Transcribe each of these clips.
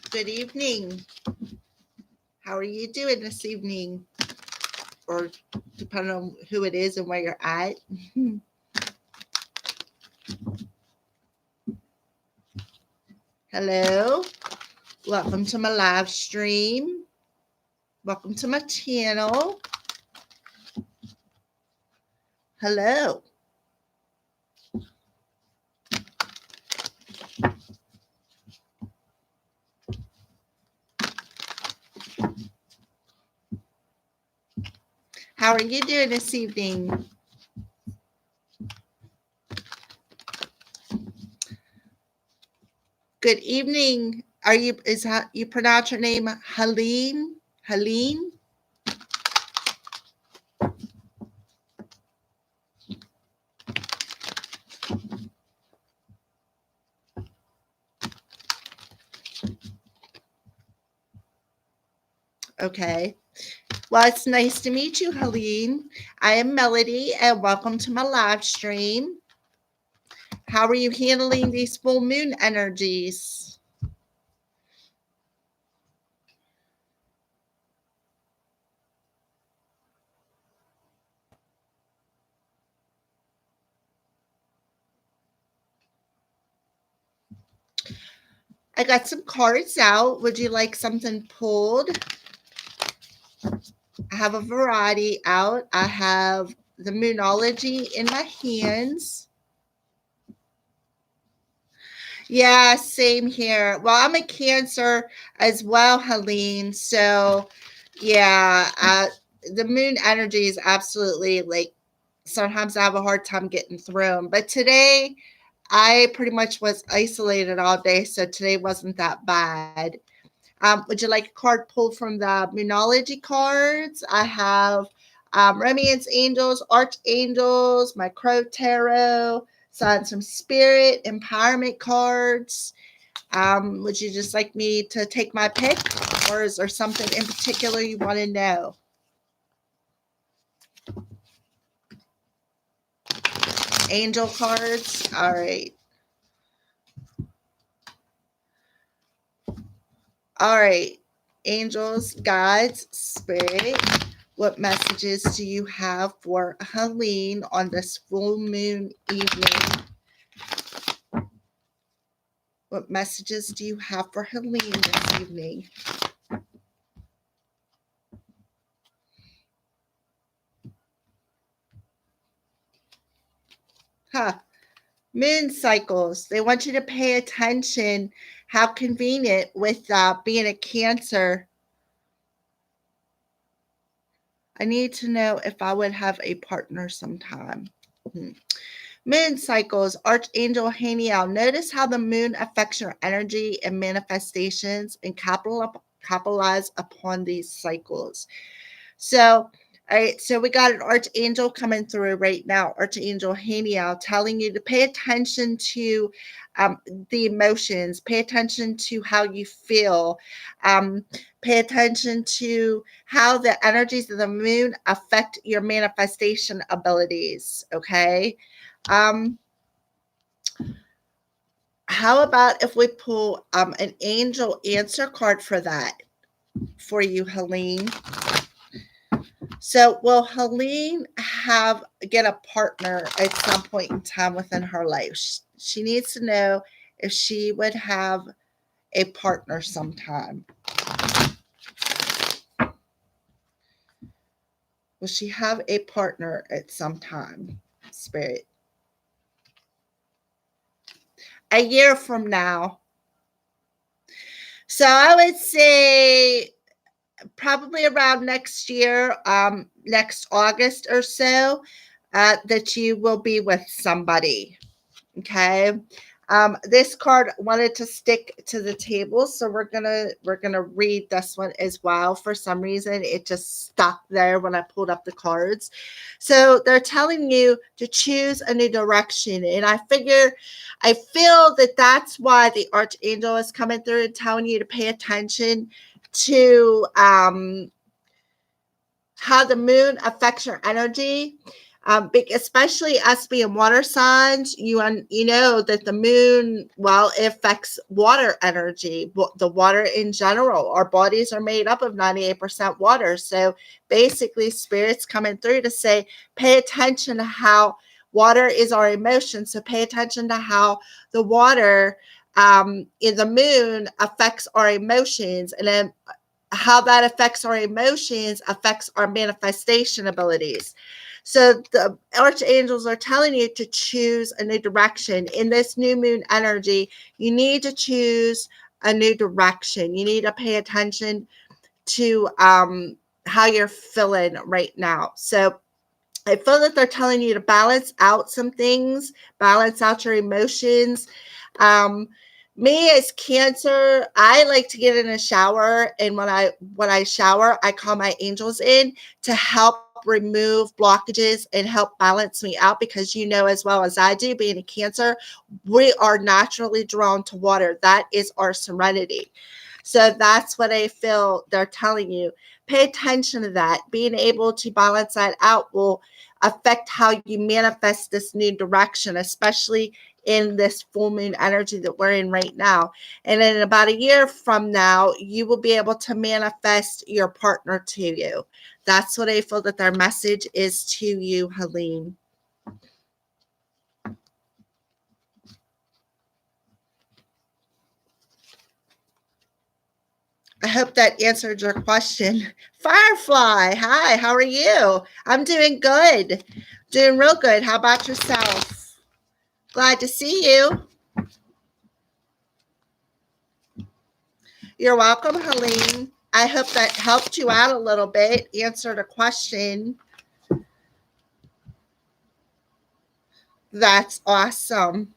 Good evening. How are you doing this evening? Or depending on who it is and where you're at. Hello. Welcome to my live stream. Welcome to my channel. Hello. How are you doing this evening? Good evening. Is that you pronounce your name Helene? Helene? Okay. Well, it's nice to meet you, Helene. I am Melody, and welcome to my live stream. How are you handling these full moon energies? I got some cards out. Would you like something pulled? I have a variety out. I have the Moonology in my hands. Yeah, same here. Well, I'm a Cancer as well, Helene. So, yeah, the moon energy is absolutely like sometimes I have a hard time getting through them. But today, I pretty much was isolated all day. So today wasn't that bad. Would you like a card pulled from the Moonology cards? I have Romance Angels, Archangels, my Crow Tarot, some Spirit, Empowerment cards. Would you just like me to take my pick, or is there something in particular you want to know? Angel cards. All right. All right. Angels, guides, spirit. What messages do you have for Helene on this full moon evening? What messages do you have for Helene this evening? Moon cycles. They want you to pay attention. How convenient with being a Cancer. I need to know if I would have a partner sometime. Moon cycles, Archangel Haniel. Notice how the moon affects your energy and manifestations and capitalize upon these cycles. So, all right, so we got an Archangel coming through right now, Archangel Haniel, telling you to pay attention to the emotions, pay attention to how you feel, pay attention to how the energies of the moon affect your manifestation abilities, okay? How about if we pull an angel answer card for that for you, Helene? So, will Helene get a partner at some point in time within her life? She needs to know if she would have a partner sometime. Will she have a partner at some time, Spirit? A year from now. So I would say probably around next year, next August or so, that you will be with somebody. Okay. This card wanted to stick to the table, so we're gonna read this one as well. For some reason, it just stuck there when I pulled up the cards. So they're telling you to choose a new direction, and I feel that that's why the Archangel is coming through and telling you to pay attention to how the moon affects your energy. Especially us being water signs, you know that the moon, well, it affects water energy, the water in general. Our bodies are made up of 98% water. So basically, spirit's coming through to say, pay attention to how water is our emotion. So pay attention to how the water in the moon affects our emotions, and then how that affects our emotions affects our manifestation abilities. So the archangels are telling you to choose a new direction. In this new moon energy, you need to choose a new direction. You need to pay attention to how you're feeling right now. So I feel that they're telling you to balance out some things, balance out your emotions. Um, Me as Cancer, I like to get in a shower, and when I shower, I call my angels in to help remove blockages and help balance me out, because you know as well as I do, being a Cancer, we are naturally drawn to water. That is our serenity. So that's what I feel they're telling you. Pay attention to that. Being able to balance that out will affect how you manifest this new direction, especially in this full moon energy that we're in right now. And in about a year from now, you will be able to manifest your partner to you. That's what I feel that their message is to you, Helene. I hope that answered your question. Firefly, hi, how are you? I'm doing good. Doing real good. How about yourself? Glad to see you. You're welcome, Helene. I hope that helped you out a little bit, answered a question. That's awesome.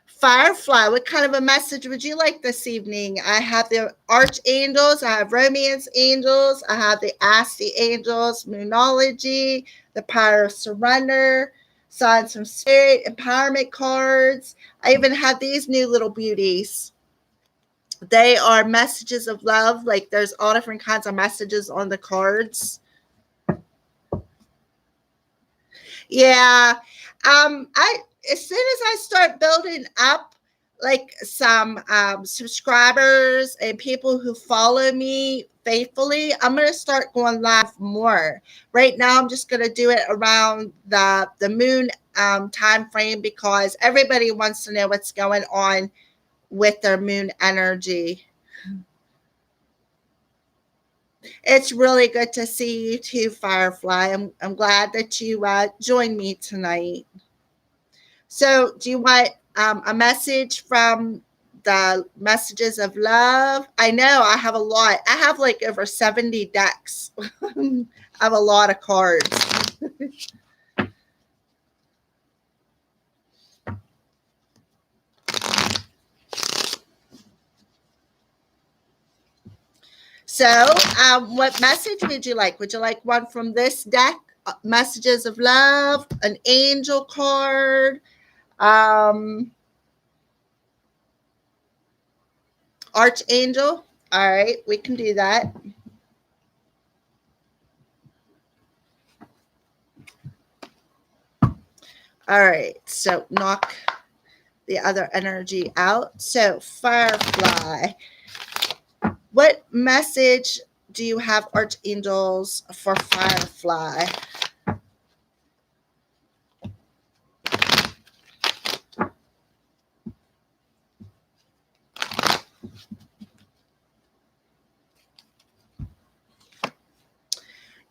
Firefly, what kind of a message would you like this evening? I have the archangels, I have romance angels, I have the Ask the Angels, Moonology, the Power of Surrender, Signs from Spirit, Empowerment cards. I even have these new little beauties. They are messages of love. Like there's all different kinds of messages on the cards. Yeah. I As soon as I start building up like some subscribers and people who follow me faithfully, I'm gonna start going live more. Right now, I'm just gonna do it around the moon time frame, because everybody wants to know what's going on with their moon energy. It's really good to see you too, Firefly. I'm glad that you joined me tonight. So, do you want a message from the messages of love? I know I have a lot. I have like over 70 decks. I have a lot of cards. So, what message would you like? Would you like one from this deck? Messages of love, an angel card, um, archangel. All right, we can do that. All right, so knock the other energy out. So, Firefly, what message do you have, archangels, for Firefly?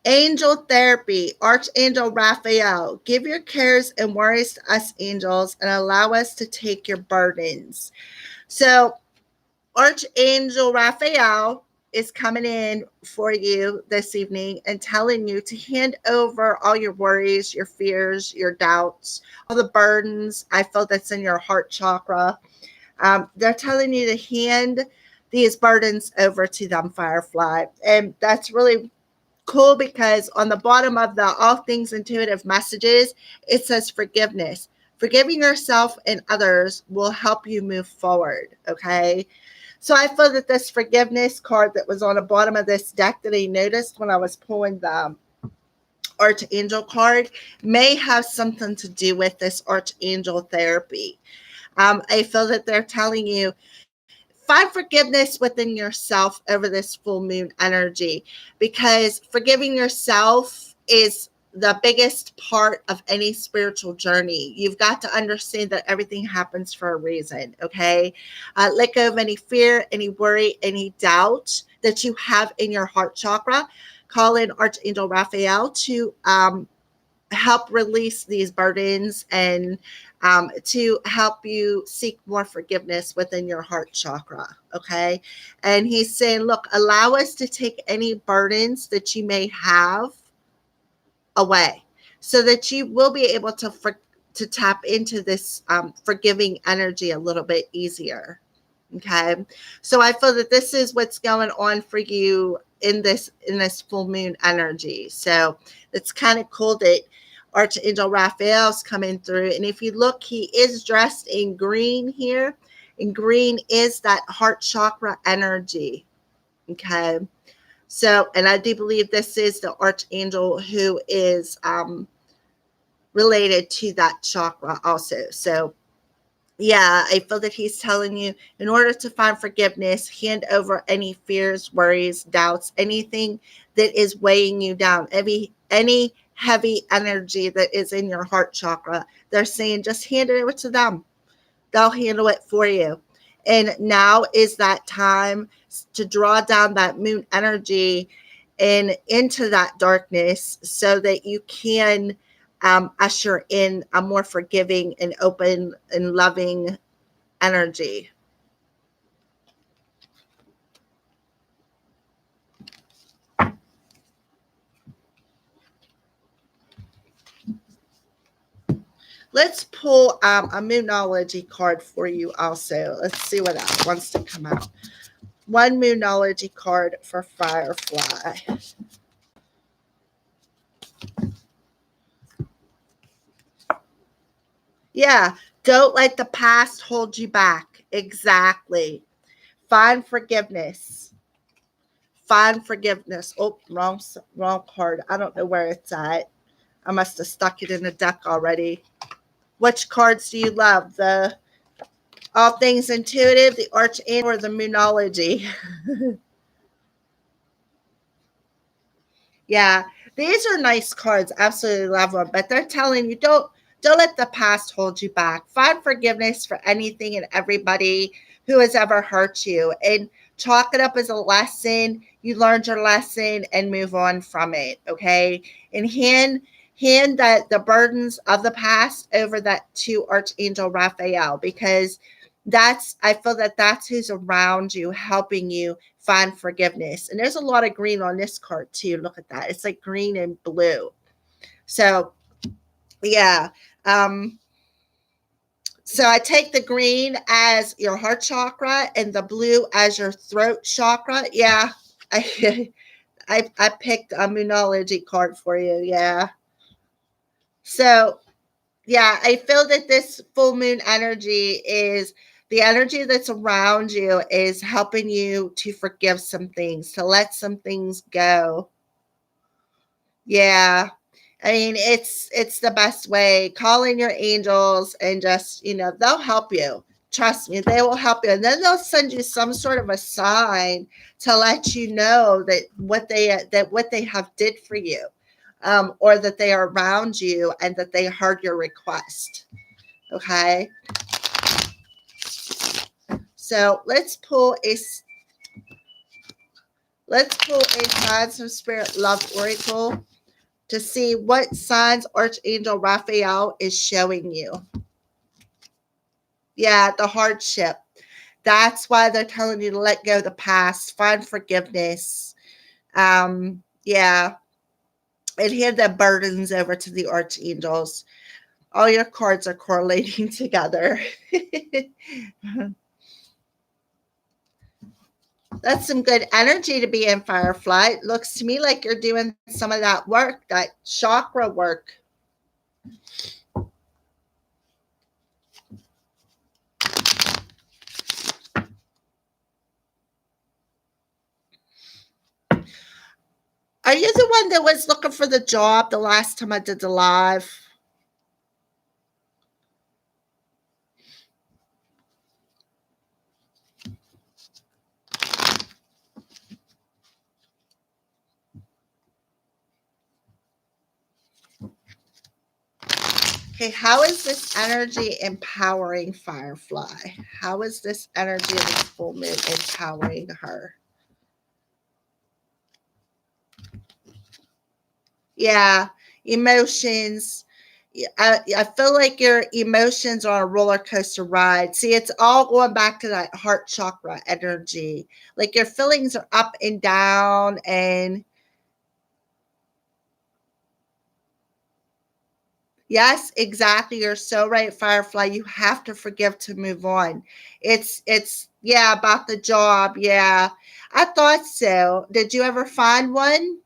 Angel therapy, Archangel Raphael, give your cares and worries to us angels and allow us to take your burdens. So, Archangel Raphael is coming in for you this evening and telling you to hand over all your worries, your fears, your doubts, all the burdens. I feel that's in your heart chakra. They're telling you to hand these burdens over to them, Firefly. And that's really cool, because on the bottom of the All Things Intuitive messages, it says forgiveness. Forgiving yourself and others will help you move forward. Okay. So I feel that this forgiveness card that was on the bottom of this deck that I noticed when I was pulling archangel card may have something to do with this archangel therapy. I feel that they're telling you, find forgiveness within yourself over this full moon energy, because forgiving yourself is the biggest part of any spiritual journey. You've got to understand that everything happens for a reason, okay? Let go of any fear, any worry, any doubt that you have in your heart chakra. Call in Archangel Raphael to help release these burdens and to help you seek more forgiveness within your heart chakra. Okay. And he's saying, look, allow us to take any burdens that you may have away so that you will be able to tap into this forgiving energy a little bit easier. Okay. So I feel that this is what's going on for you in this full moon energy. So it's kind of cool that Archangel Raphael's coming through. And if you look, he is dressed in green here. And green is that heart chakra energy. Okay. So, and I do believe this is the archangel who is related to that chakra also. So yeah, I feel that he's telling you, in order to find forgiveness, hand over any fears, worries, doubts, anything that is weighing you down, any heavy energy that is in your heart chakra. They're saying just hand it over to them. They'll handle it for you. And now is that time to draw down that moon energy and into that darkness so that you can usher in a more forgiving and open and loving energy. Let's pull a Moonology card for you also. Let's see what else wants to come out. One Moonology card for Firefly. Yeah, don't let the past hold you back. Exactly. Find forgiveness. Find forgiveness. Oh, wrong card. I don't know where it's at. I must have stuck it in the deck already. Which cards do you love? The All Things Intuitive, the Archangel, or the Moonology? Yeah, these are nice cards. Absolutely love them. But they're telling you, don't let the past hold you back. Find forgiveness for anything and everybody who has ever hurt you, and chalk it up as a lesson. You learned your lesson and move on from it. Okay, and hand that the burdens of the past over that to Archangel Raphael, because I feel that that's who's around you, helping you find forgiveness. And there's a lot of green on this card too. Look at that. It's like green and blue. So yeah. So I take the green as your heart chakra and the blue as your throat chakra. Yeah. I I picked a Moonology card for you. Yeah. So yeah, I feel that this full moon energy is the energy that's around you is helping you to forgive some things, to let some things go. Yeah. I mean, it's the best way. Call in your angels and just, they'll help you. Trust me, they will help you. And then they'll send you some sort of a sign to let you know that what they have did for you. Or that they are around you and that they heard your request. Okay. So let's pull a Signs of Spirit Love Oracle to see what signs Archangel Raphael is showing you. Yeah, the hardship. That's why they're telling you to let go of the past, find forgiveness. Yeah, and hand the burdens over to the archangels. All your cards are correlating together. That's some good energy to be in, Firefly. It looks to me like you're doing some of that work, that chakra work. Are you the one that was looking for the job the last time I did the live? Okay, how is this energy empowering Firefly? How is this energy of this full moon empowering her? Yeah, emotions. I feel like your emotions are on a roller coaster ride. See, it's all going back to that heart chakra energy. Like your feelings are up and down, and yes, exactly. You're so right, Firefly. You have to forgive to move on. It's yeah, about the job. Yeah. I thought so. Did you ever find one?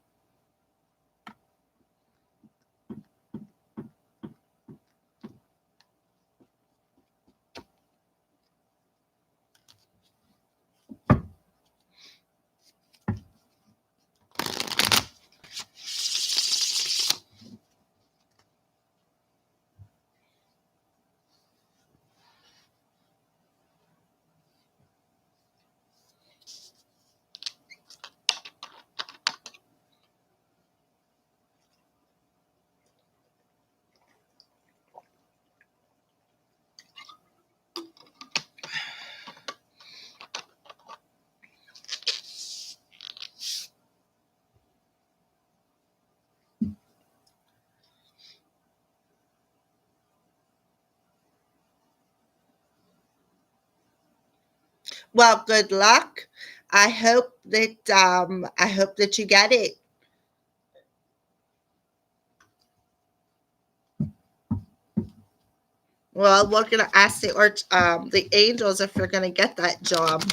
Well, good luck. I hope that you get it. Well, we're gonna ask the angels if you're gonna get that job.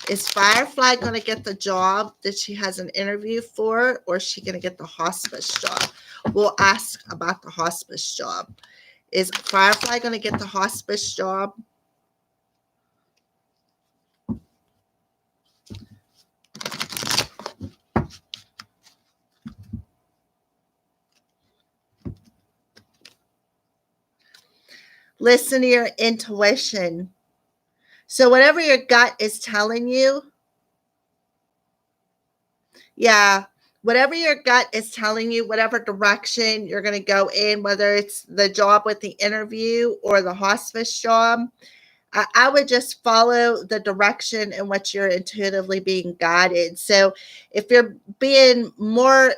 Is Firefly gonna get the job that she has an interview for, or is she gonna get the hospice job? We'll ask about the hospice job. Is Firefly gonna get the hospice job? Listen to your intuition. So whatever your gut is telling you, yeah, whatever your gut is telling you, whatever direction you're going to go in, whether it's the job with the interview or the hospice job, I would just follow the direction in which you're intuitively being guided. So if you're being more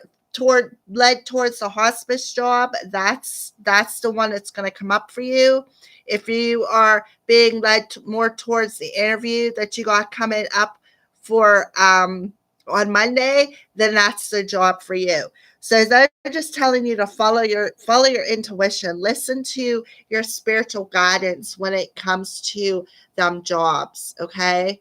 led towards the hospice job, that's the one that's going to come up for you. If you are being led more towards the interview that you got coming up for on Monday, then that's the job for you. So they're just telling you to follow your intuition. Listen to your spiritual guidance when it comes to them jobs. Okay.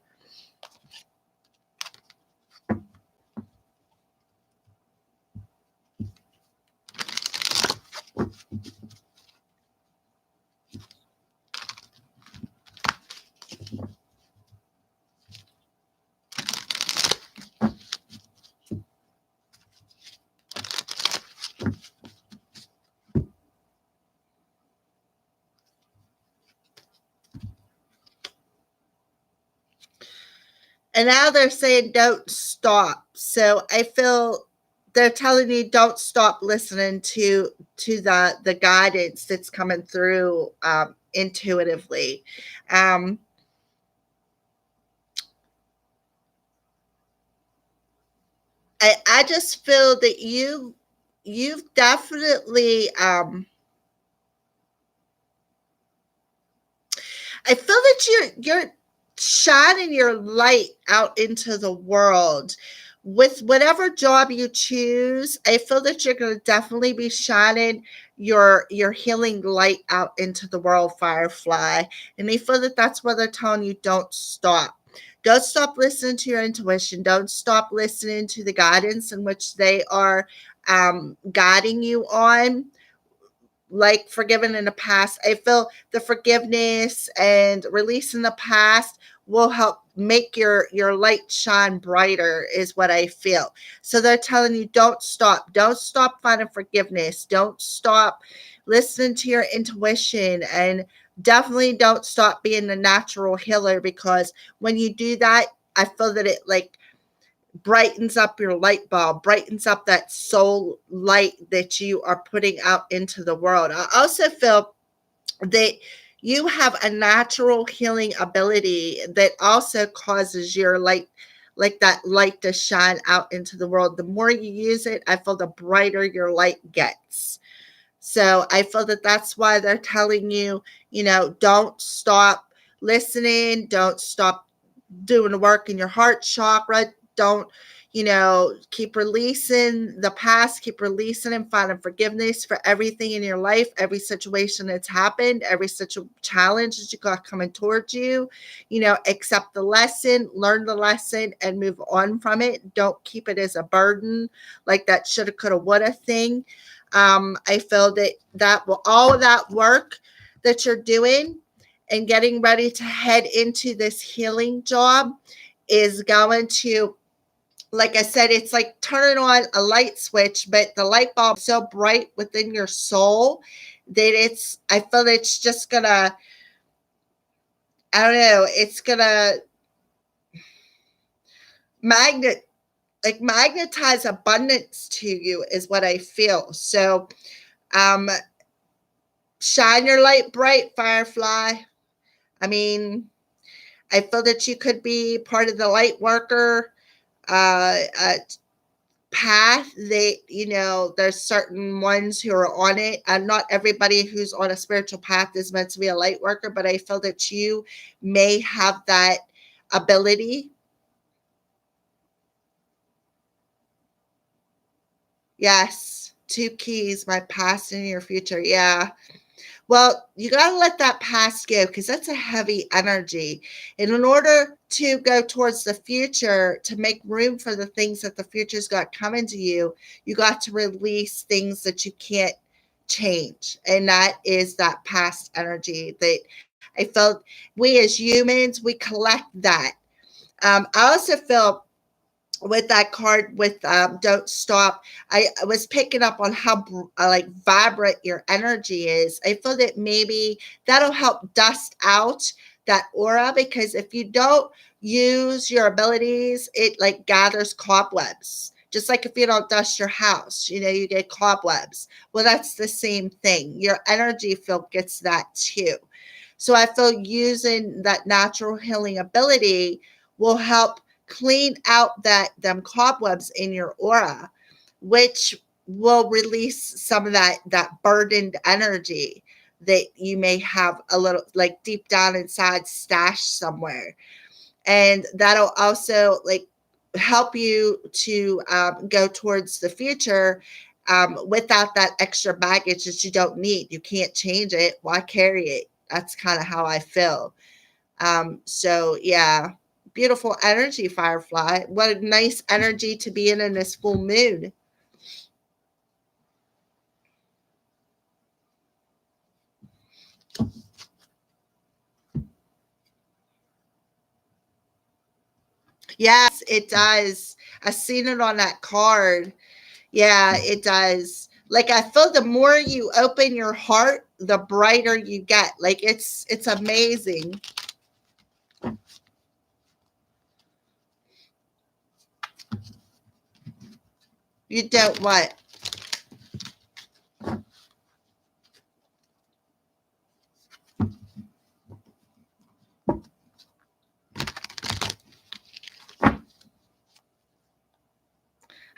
And now they're saying don't stop. So I feel they're telling you don't stop listening to the guidance that's coming through intuitively. Um, I just feel that you've definitely I feel that you're shining your light out into the world with whatever job you choose. I feel that you're going to definitely be shining your healing light out into the world, Firefly. And I feel that that's where they're telling you don't stop. Don't stop listening to your intuition. Don't stop listening to the guidance in which they are guiding you on, like forgiven in the past. I feel the forgiveness and releasing the past will help make your light shine brighter, is what I feel. So they're telling you, don't stop finding forgiveness, don't stop listening to your intuition, and definitely don't stop being the natural healer, because when you do that, I feel that it like brightens up your light bulb, brightens up that soul light that you are putting out into the world. I also feel that you have a natural healing ability that also causes your light, like that light, to shine out into the world. The more you use it, I feel the brighter your light gets. So I feel that that's why they're telling you, don't stop listening, don't stop doing the work in your heart chakra. Don't, keep releasing the past, keep releasing and finding forgiveness for everything in your life, every situation that's happened, every such a challenge that you got coming towards you. Accept the lesson, learn the lesson, and move on from it. Don't keep it as a burden, like that shoulda, coulda, woulda thing. I feel that will all of that work that you're doing and getting ready to head into this healing job is going to, like I said, it's like turning on a light switch, but the light bulb is so bright within your soul that I feel it's just gonna, I don't know, it's gonna magnet magnetize abundance to you, is what I feel. So um shine your light bright, Firefly. I mean, I feel that you could be part of the light worker path. There's certain ones who are on it, and not everybody who's on a spiritual path is meant to be a light worker, but I feel that you may have that ability. Yes, two keys, my past and your future. Yeah. Well, you got to let that past go, because that's a heavy energy. And in order to go towards the future, to make room for the things that the future's got coming to you, you got to release things that you can't change. And that is that past energy that I felt we as humans, we collect that. I also feel with that card with don't stop, I was picking up on how like vibrant your energy is. I feel that maybe that'll help dust out that aura, because if you don't use your abilities, it like gathers cobwebs, just like if you don't dust your house, you get cobwebs. Well, that's the same thing. Your energy field gets that too. So I feel using that natural healing ability will help clean out them cobwebs in your aura, which will release some of that burdened energy that you may have a little like deep down inside stashed somewhere. And that'll also like help you to go towards the future without that extra baggage that you don't need. You can't change it, why carry it? That's kind of how I feel. So yeah, beautiful energy, Firefly. What a nice energy to be in this full moon. Yes, it does. I seen it on that card. Yeah, it does. Like I feel the more you open your heart, the brighter you get. Like it's amazing. You don't what?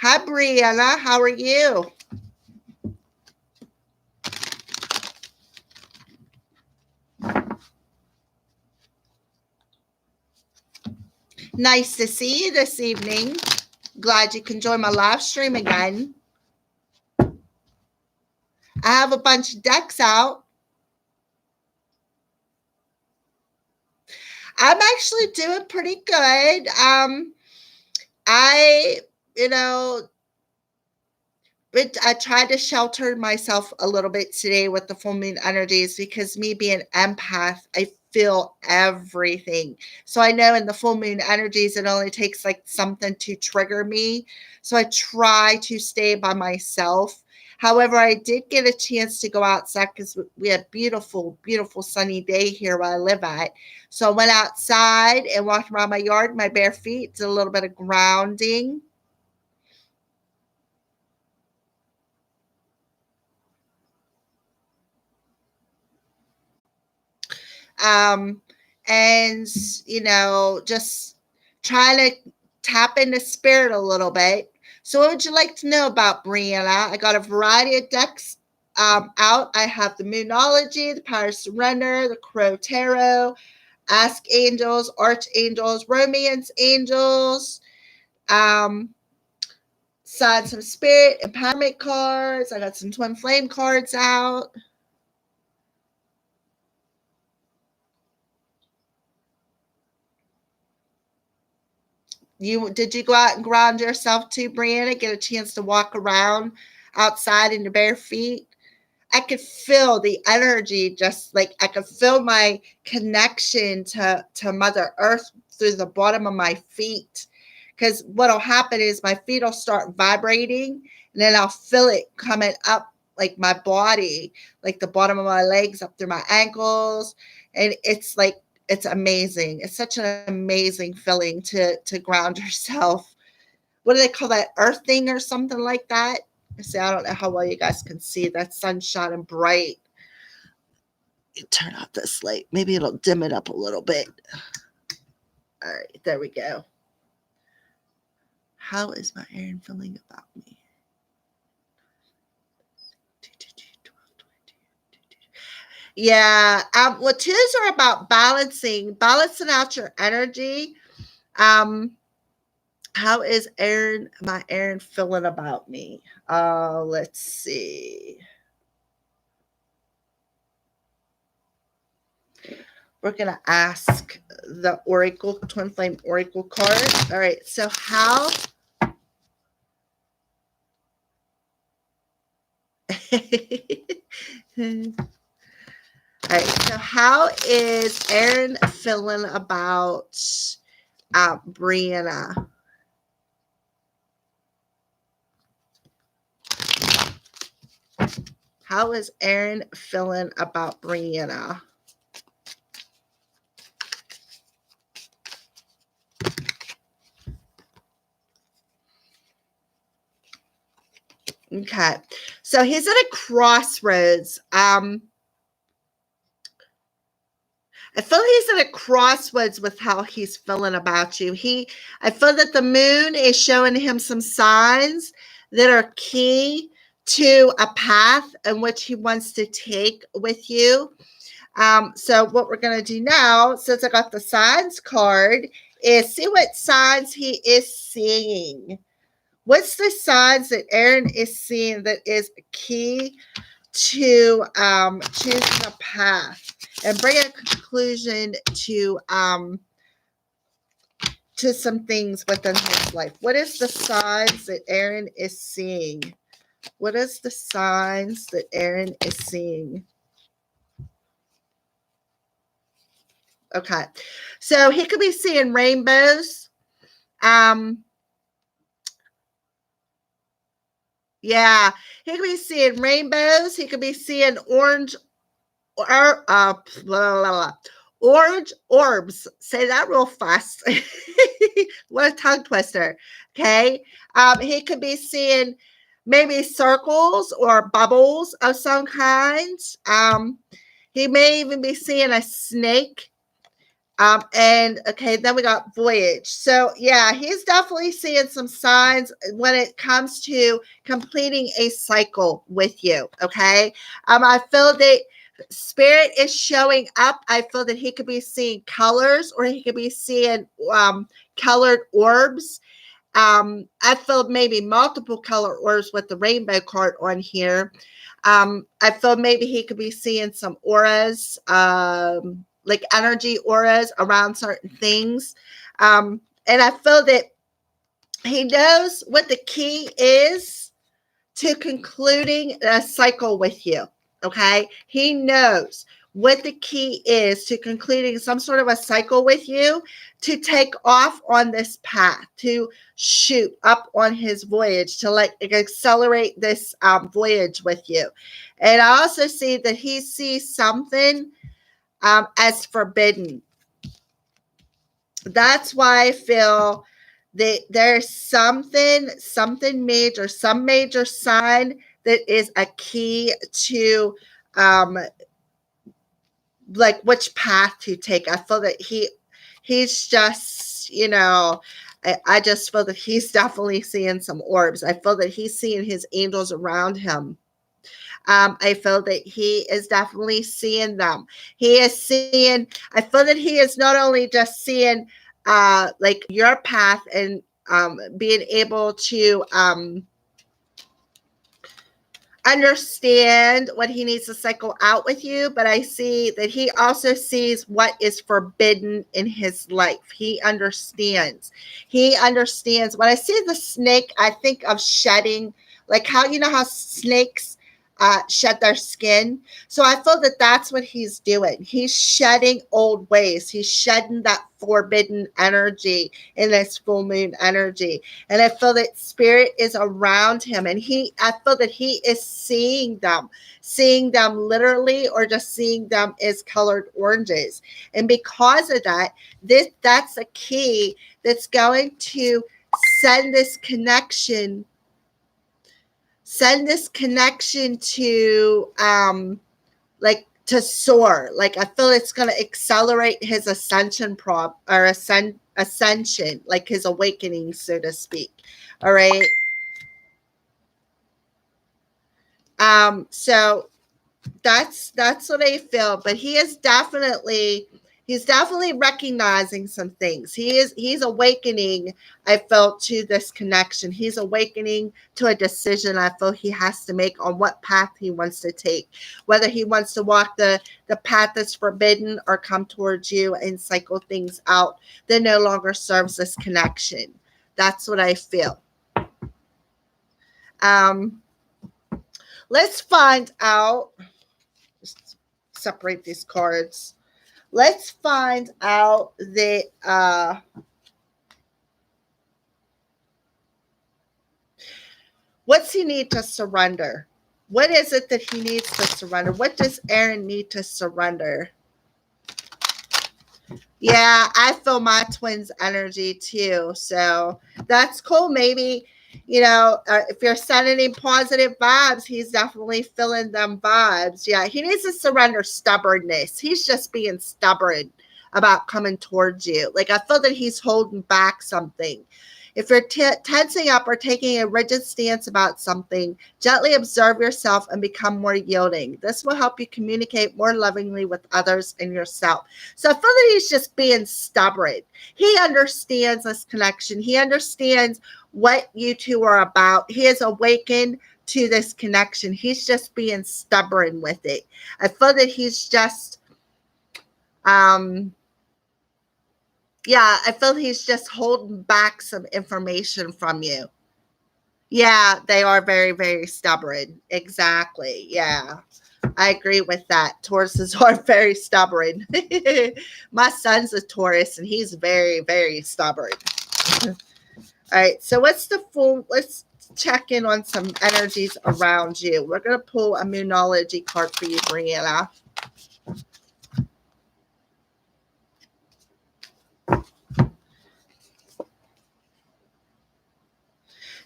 Hi, Brianna. How are you? Nice to see you this evening. Glad you can join my live stream again. I have a bunch of decks out. I'm actually doing pretty good. I, you know, but I tried to shelter myself a little bit today with the full moon energies because me being empath, I feel everything. So I know in the full moon energies, it only takes like something to trigger me. So I try to stay by myself. However, I did get a chance to go outside because we had beautiful, beautiful sunny day here where I live at. So I went outside and walked around my yard, my bare feet, did a little bit of grounding. um, and just trying to tap into spirit a little bit. So, what would you like to know about Brianna? I got a variety of decks out. I have the Moonology, the Power of Surrender, the Crow Tarot, Ask Angels, Archangels, Romance Angels, um, Signs of Spirit, Empowerment cards. I got some Twin Flame cards out. Did you go out and ground yourself too, Brianna? Get a chance to walk around outside in your bare feet? I could feel the energy, just like I could feel my connection to Mother Earth through the bottom of my feet. Because what'll happen is my feet will start vibrating, and then I'll feel it coming up like my body, like the bottom of my legs up through my ankles, and it's like it's amazing. It's such an amazing feeling to ground yourself. What do they call that? Earthing or something like that? See, I don't know how well you guys can see. That sun's shining bright. Turn off this light. Maybe it'll dim it up a little bit. All right, there we go. How is my Aaron feeling about me? Yeah. Well, twos are about balancing out your energy. How is my Aaron feeling about me? Let's see. We're going to ask the Oracle, Twin Flame Oracle card. All right. So how all right. So how is Aaron feeling about Brianna? How is Aaron feeling about Brianna? Okay. So he's at a crossroads. I feel he's at a crossroads with how he's feeling about you. I feel that the moon is showing him some signs that are key to a path in which he wants to take with you. So what we're going to do now, since I got the signs card, is see what signs he is seeing. What's the signs that Aaron is seeing that is key to choosing a path and bring a conclusion to some things within his life? What is the signs that Aaron is seeing? What is the signs that Aaron is seeing? Okay. So he could be seeing rainbows. Yeah, he could be seeing rainbows. He could be seeing orange or blah, blah, blah. Orange orbs. Say that real fast. What a tongue twister. Okay. He could be seeing maybe circles or bubbles of some kind. He may even be seeing a snake. And okay, then we got voyage. So yeah, he's definitely seeing some signs when it comes to completing a cycle with you. Okay. I feel that spirit is showing up. I feel that he could be seeing colors or he could be seeing colored orbs. I feel maybe multiple color orbs with the rainbow card on here. I feel maybe he could be seeing some auras, like energy auras around certain things. And I feel that he knows what the key is to concluding a cycle with you. Okay. He knows what the key is to concluding some sort of a cycle with you, to take off on this path, to shoot up on his voyage, to like accelerate this voyage with you. And I also see that he sees something as forbidden. That's why I feel that there's something major, some major sign that is a key to like which path to take. I feel that he's just, I just feel that he's definitely seeing some orbs. I feel that he's seeing his angels around him. I feel that he is definitely seeing them. He is seeing, I feel that he is not only just seeing like your path and being able to understand what he needs to cycle out with you, but I see that he also sees what is forbidden in his life. He understands. He understands. When I see the snake, I think of shedding, like how, how snakes shed their skin. So I feel that that's what he's doing. He's shedding old ways. He's shedding that forbidden energy in this full moon energy. And I feel that spirit is around him, and I feel that he is seeing them literally, or just seeing them as colored oranges. And because of that, that's a key that's going to send this connection to like to soar. Like I feel it's going to accelerate his ascension ascension, like his awakening, so to speak. All right. So that's what I feel. But he's definitely recognizing some things. He's awakening, I felt, to this connection. He's awakening to a decision I feel he has to make on what path he wants to take, whether he wants to walk the path that's forbidden, or come towards you and cycle things out that no longer serves this connection. That's what I feel. Let's find out. Just separate these cards. Let's find out the what's he need to surrender? What is it that he needs to surrender? What does Aaron need to surrender? Yeah, I feel my twins' energy too. So that's cool. Maybe, if you're sending him positive vibes, he's definitely feeling them vibes. Yeah, he needs to surrender stubbornness. He's just being stubborn about coming towards you. Like I feel that he's holding back something. If you're tensing up or taking a rigid stance about something, gently observe yourself and become more yielding. This will help you communicate more lovingly with others and yourself. So I feel that he's just being stubborn. He understands this connection. He understands what you two are about. He is awakened to this connection. He's just being stubborn with it. I feel that he's just I feel he's just holding back some information from you. Yeah, they are very, very stubborn. Exactly. Yeah, I agree with that. Tauruses are very stubborn. My son's a Taurus, and he's very, very stubborn. All right, so let's check in on some energies around you. We're going to pull a Moonology card for you, Brianna.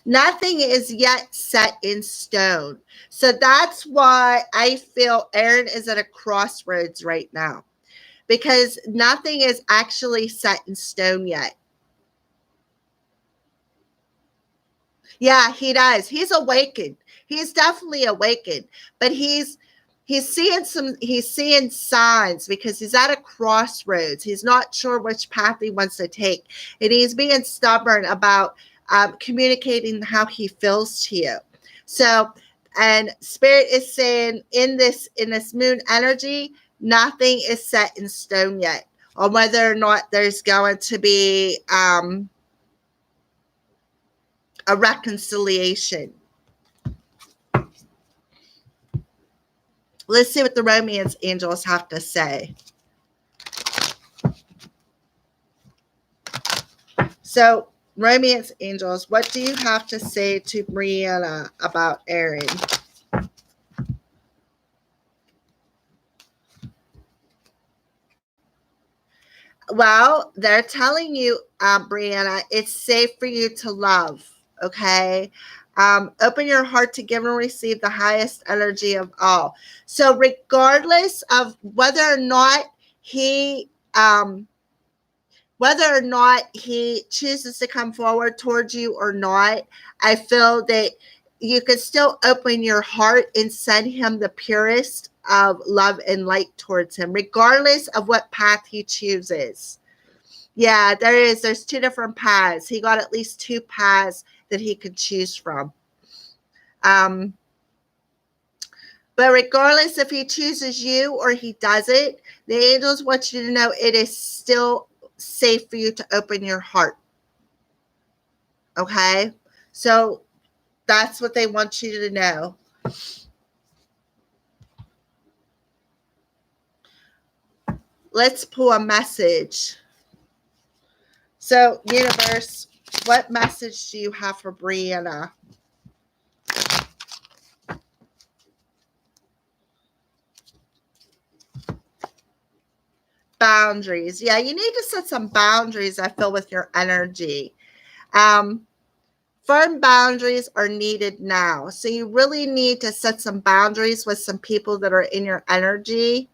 Nothing is yet set in stone. So that's why I feel Aaron is at a crossroads right now, because nothing is actually set in stone yet. Yeah, he does. He's awakened. He's definitely awakened, but he's seeing signs, because he's at a crossroads. He's not sure which path he wants to take, and he's being stubborn about communicating how he feels to you. So, and spirit is saying in this moon energy, nothing is set in stone yet on whether or not there's going to be a reconciliation. Let's see what the romance angels have to say. So, romance angels, what do you have to say to Brianna about Aaron? Well, they're telling you, Brianna, it's safe for you to love. Okay. Open your heart to give and receive the highest energy of all. So, regardless of he, whether or not he chooses to come forward towards you or not, I feel that you can still open your heart and send him the purest of love and light towards him, regardless of what path he chooses. Yeah, there's two different paths. He got at least two paths that he could choose from. Um, but regardless if he chooses you or he doesn't, the angels want you to know it is still safe for you to open your heart. Okay? So that's what they want you to know. Let's pull a message. So, universe, what message do you have for Brianna? Boundaries. Yeah, you need to set some boundaries, I feel, with your energy. Um, Firm boundaries are needed now. So you really need to set some boundaries with some people that are in your energy.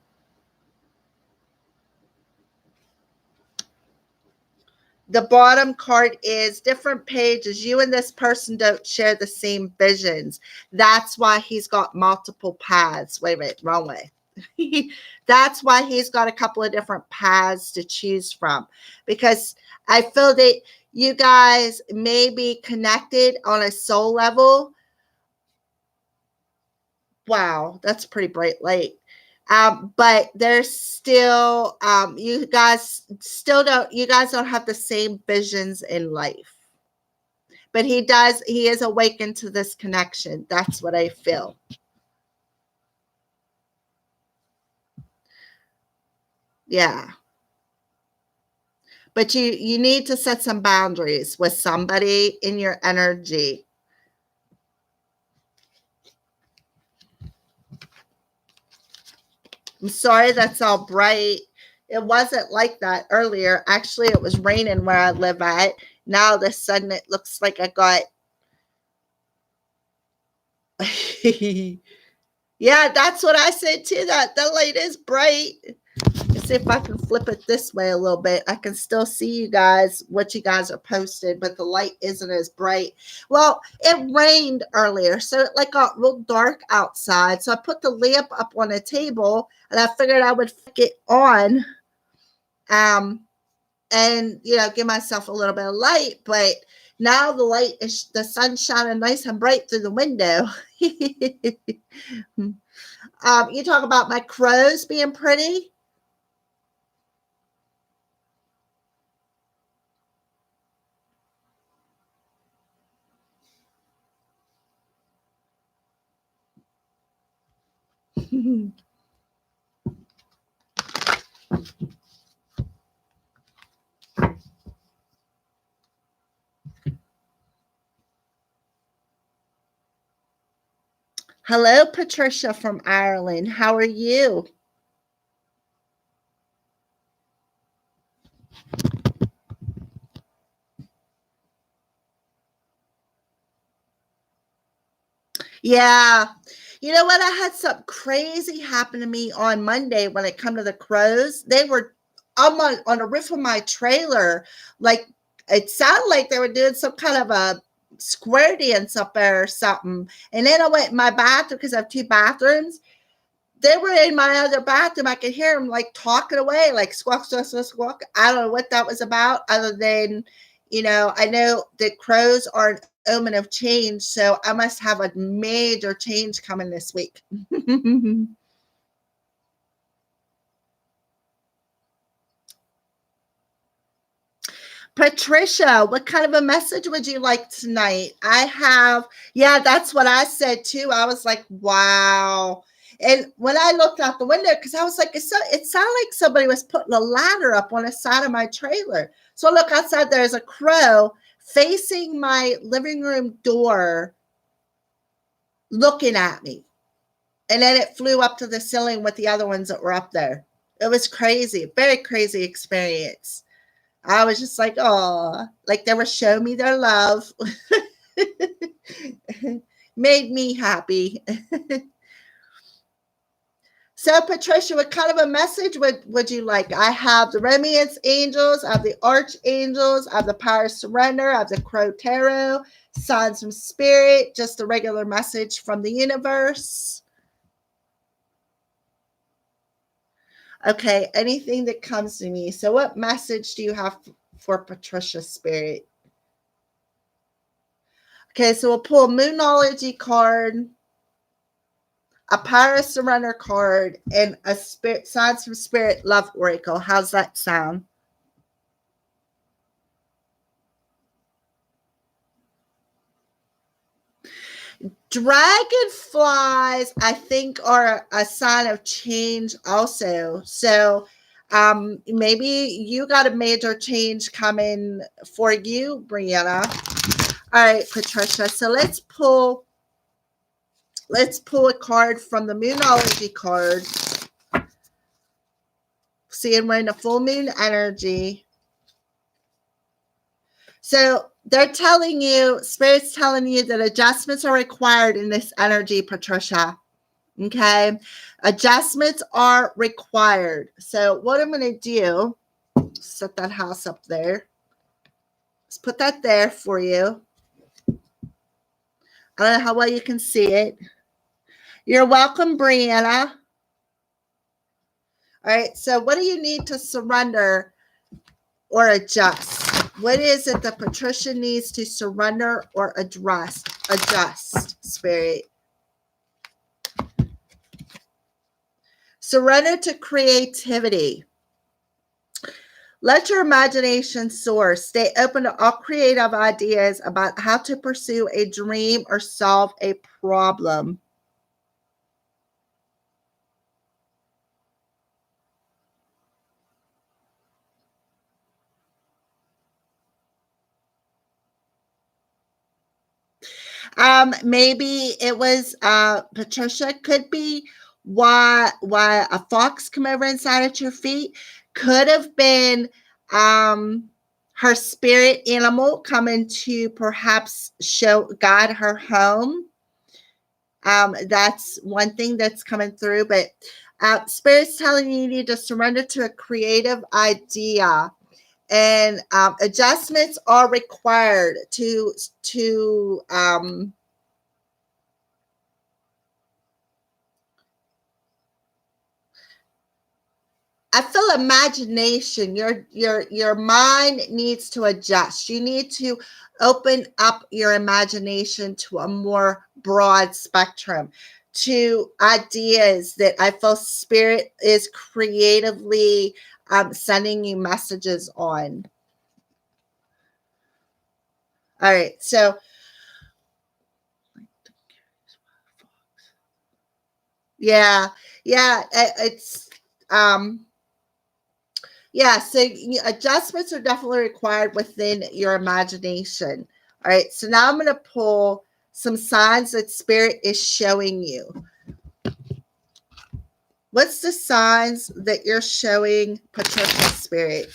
The bottom card is different pages. You and this person don't share the same visions. That's why he's got multiple paths. Wait, wrong way. That's why he's got a couple of different paths to choose from, because I feel that you guys may be connected on a soul level. Wow, that's pretty bright light. But there's still you guys don't have the same visions in life. But he is awakened to this connection. That's what I feel. Yeah. But you need to set some boundaries with somebody in your energy. I'm sorry that's all bright. It wasn't like that earlier. Actually, it was raining where I live at. Now all of a sudden it looks like I got yeah, that's what I said too. That the light is bright. Let's see if I can flip it this way a little bit. I can still see you guys, what you guys are posted, but the light isn't as bright. Well, it rained earlier, so it like got real dark outside. So I put the lamp up on a table, and I figured I would flick it on, and give myself a little bit of light. But now the sun's shining nice and bright through the window. You talk about my crows being pretty. Hello, Patricia from Ireland. How are you? Yeah. You know what? I had something crazy happen to me on Monday when it come to the crows. They were on the roof of my trailer. Like, it sounded like they were doing some kind of a square dance up there or something. And then I went in my bathroom because I have two bathrooms. They were in my other bathroom. I could hear them like talking away, like squawk, squawk, squawk, squawk. I don't know what that was about, other than, I know that crows are an omen of change. So I must have a major change coming this week. Patricia, what kind of a message would you like tonight? Yeah, that's what I said too. I was like, wow. And when I looked out the window, because I was like, it sounded like somebody was putting a ladder up on the side of my trailer. So I look outside, there's a crow facing my living room door looking at me. And then it flew up to the ceiling with the other ones that were up there. It was crazy, very crazy experience. I was just like, oh, like they were showing me their love. Made me happy. So, Patricia, what kind of a message would you like? I have the romance angels, I have the archangels, I have the power of surrender, I have the crow tarot, signs from spirit, just a regular message from the universe. Okay, anything that comes to me. So, what message do you have for Patricia Spirit? Okay, so we'll pull a Moonology card, a Power of Surrender card, and a Spirit Signs from Spirit Love Oracle. How's that sound? Dragonflies, I think, are a sign of change also. So maybe you got a major change coming for you, Brianna. All right, Patricia. So let's pull a card from the Moonology card. Seeing we're in the full moon energy. So they're telling you, Spirit's telling you that adjustments are required in this energy, Patricia. Okay. Adjustments are required. So what I'm going to do, set that house up there. Let's put that there for you. I don't know how well you can see it. You're welcome, Brianna. All right. So what do you need to surrender or adjust? What is it that Patricia needs to surrender or adjust, Spirit? Surrender to creativity. Let your imagination soar. Stay open to all creative ideas about how to pursue a dream or solve a problem. Maybe it was Patricia. Could be why a fox come over and sat at your feet. Could have been her spirit animal coming to perhaps guide her home. That's one thing that's coming through. But Spirit's telling you need to surrender to a creative idea. And adjustments are required to I feel imagination. Your mind needs to adjust. You need to open up your imagination to a more broad spectrum, to ideas that I feel Spirit is creatively sending you messages on. All right, so yeah, it's yeah, so adjustments are definitely required within your imagination. All right, so now I'm going to pull some signs that Spirit is showing you. What's the signs that you're showing Patricia, Spirit?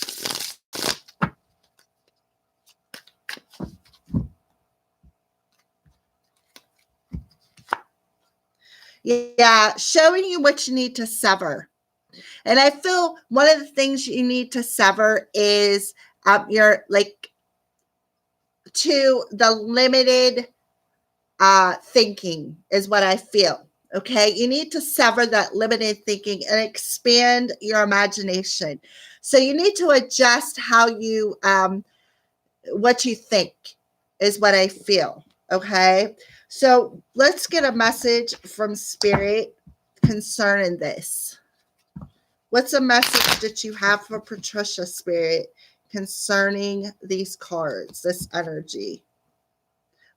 Yeah, showing you what you need to sever. And I feel one of the things you need to sever is your to the limited thinking is what I feel. Okay, you need to sever that limited thinking and expand your imagination. So you need to adjust how you what you think is what I feel. Okay, so let's get a message from Spirit concerning this. What's a message that you have for Patricia, Spirit, concerning these cards, this energy?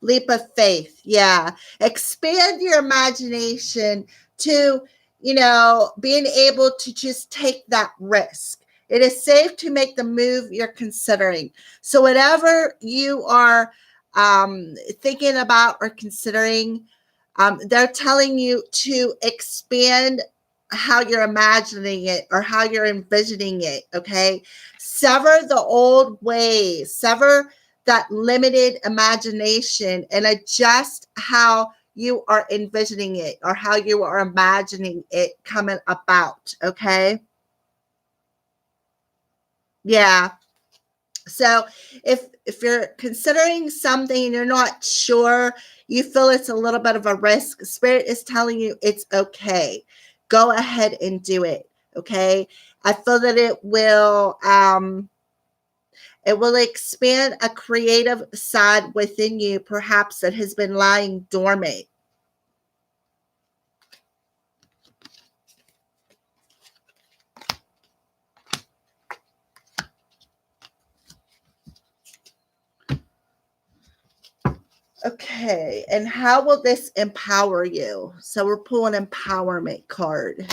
Leap of faith. Yeah. Expand your imagination to being able to just take that risk. It is safe to make the move you're considering. So, whatever you are thinking about or considering, they're telling you to expand how you're imagining it or how you're envisioning it. Okay. Sever the old ways, sever that limited imagination, and adjust how you are envisioning it or how you are imagining it coming about. Okay. Yeah. So if you're considering something and you're not sure, you feel it's a little bit of a risk, spirit is telling you it's okay. Go ahead and do it. Okay. I feel that it will expand a creative side within you, perhaps that has been lying dormant. Okay, and how will this empower you? So we're pulling empowerment card.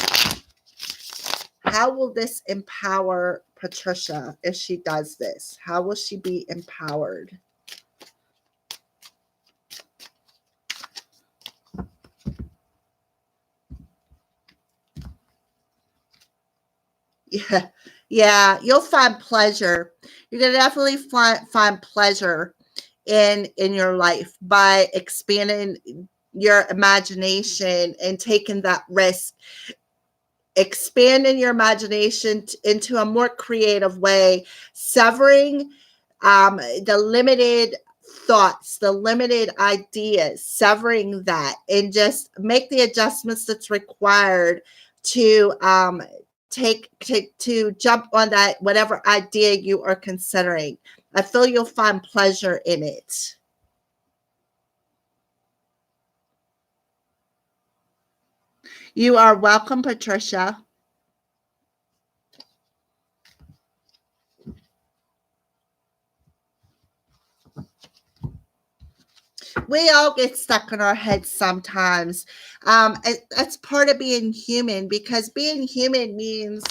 How will this empower Patricia if she does this? How will she be empowered? Yeah, yeah, you'll find pleasure. You're gonna definitely find pleasure in your life by expanding your imagination and taking that risk, expanding your imagination into a more creative way, severing the limited thoughts, the limited ideas, severing that, and just make the adjustments that's required to to jump on that whatever idea you are considering. I feel you'll find pleasure in it. You are welcome, Patricia. We all get stuck in our heads sometimes. That's part of being human, because being human means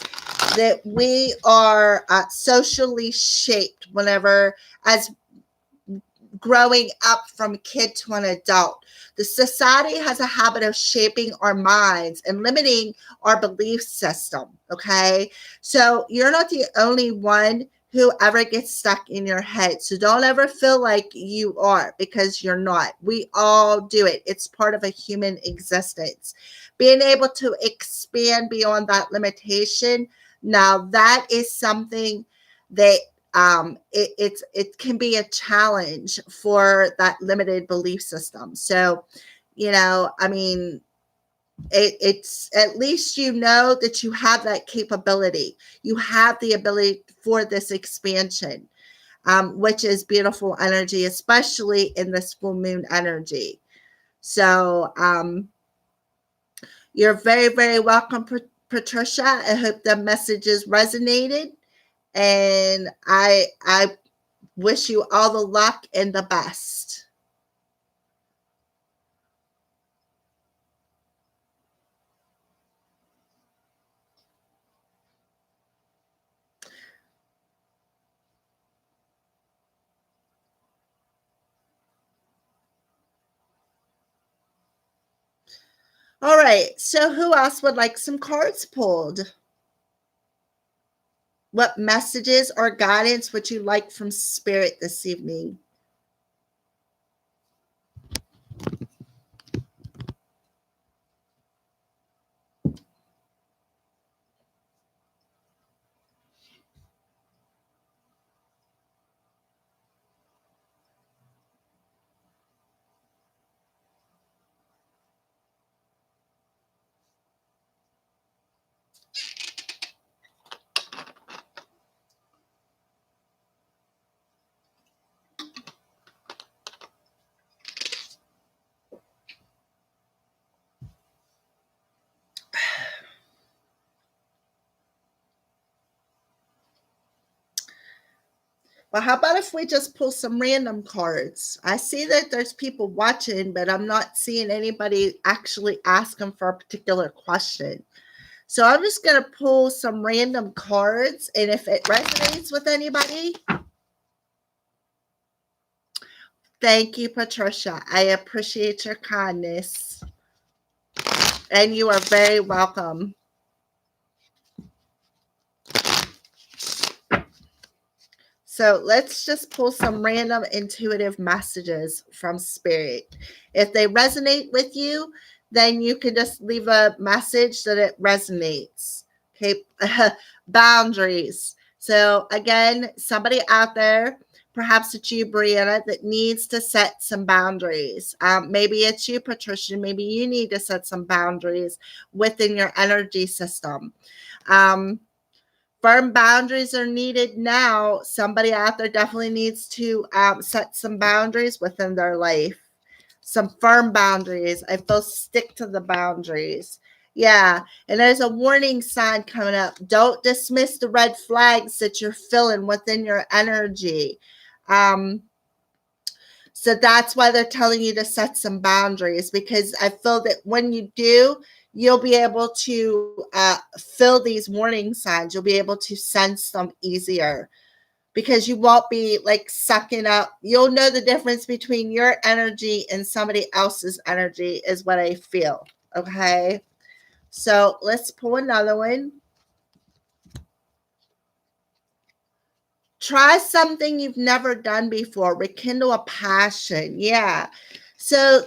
that we are socially shaped whenever, as growing up from a kid to an adult. The society has a habit of shaping our minds and limiting our belief system. Okay. So you're not the only one who ever gets stuck in your head. So don't ever feel like you are, because you're not. We all do it. It's part of a human existence. Being able to expand beyond that limitation. Now that is something that it can be a challenge for that limited belief system. So, I mean, it's at least that you have that capability. You have the ability for this expansion, which is beautiful energy, especially in this full moon energy. So, you're very, very welcome, Patricia. I hope the messages resonated, and I wish you all the luck and the best. All right. So, who else would like some cards pulled? What messages or guidance would you like from Spirit this evening? Well, how about if we just pull some random cards? I see that there's people watching, but I'm not seeing anybody actually asking for a particular question. So I'm just going to pull some random cards, and if it resonates with anybody, thank you, Patricia. I appreciate your kindness, and you are very welcome. So let's just pull some random intuitive messages from spirit. If they resonate with you, then you can just leave a message that it resonates. Okay. Boundaries. So again, somebody out there, perhaps it's you, Brianna, that needs to set some boundaries. Maybe it's you, Patricia. Maybe you need to set some boundaries within your energy system. Firm boundaries are needed now. Somebody out there definitely needs to set some boundaries within their life. Some firm boundaries. I feel stick to the boundaries. Yeah. And there's a warning sign coming up. Don't dismiss the red flags that you're feeling within your energy. So that's why they're telling you to set some boundaries, because I feel that when you do, you'll be able to fill these warning signs. You'll be able to sense them easier because you won't be like sucking up. You'll know the difference between your energy and somebody else's energy, is what I feel. Okay. So let's pull another one. Try something you've never done before. Rekindle a passion. Yeah. So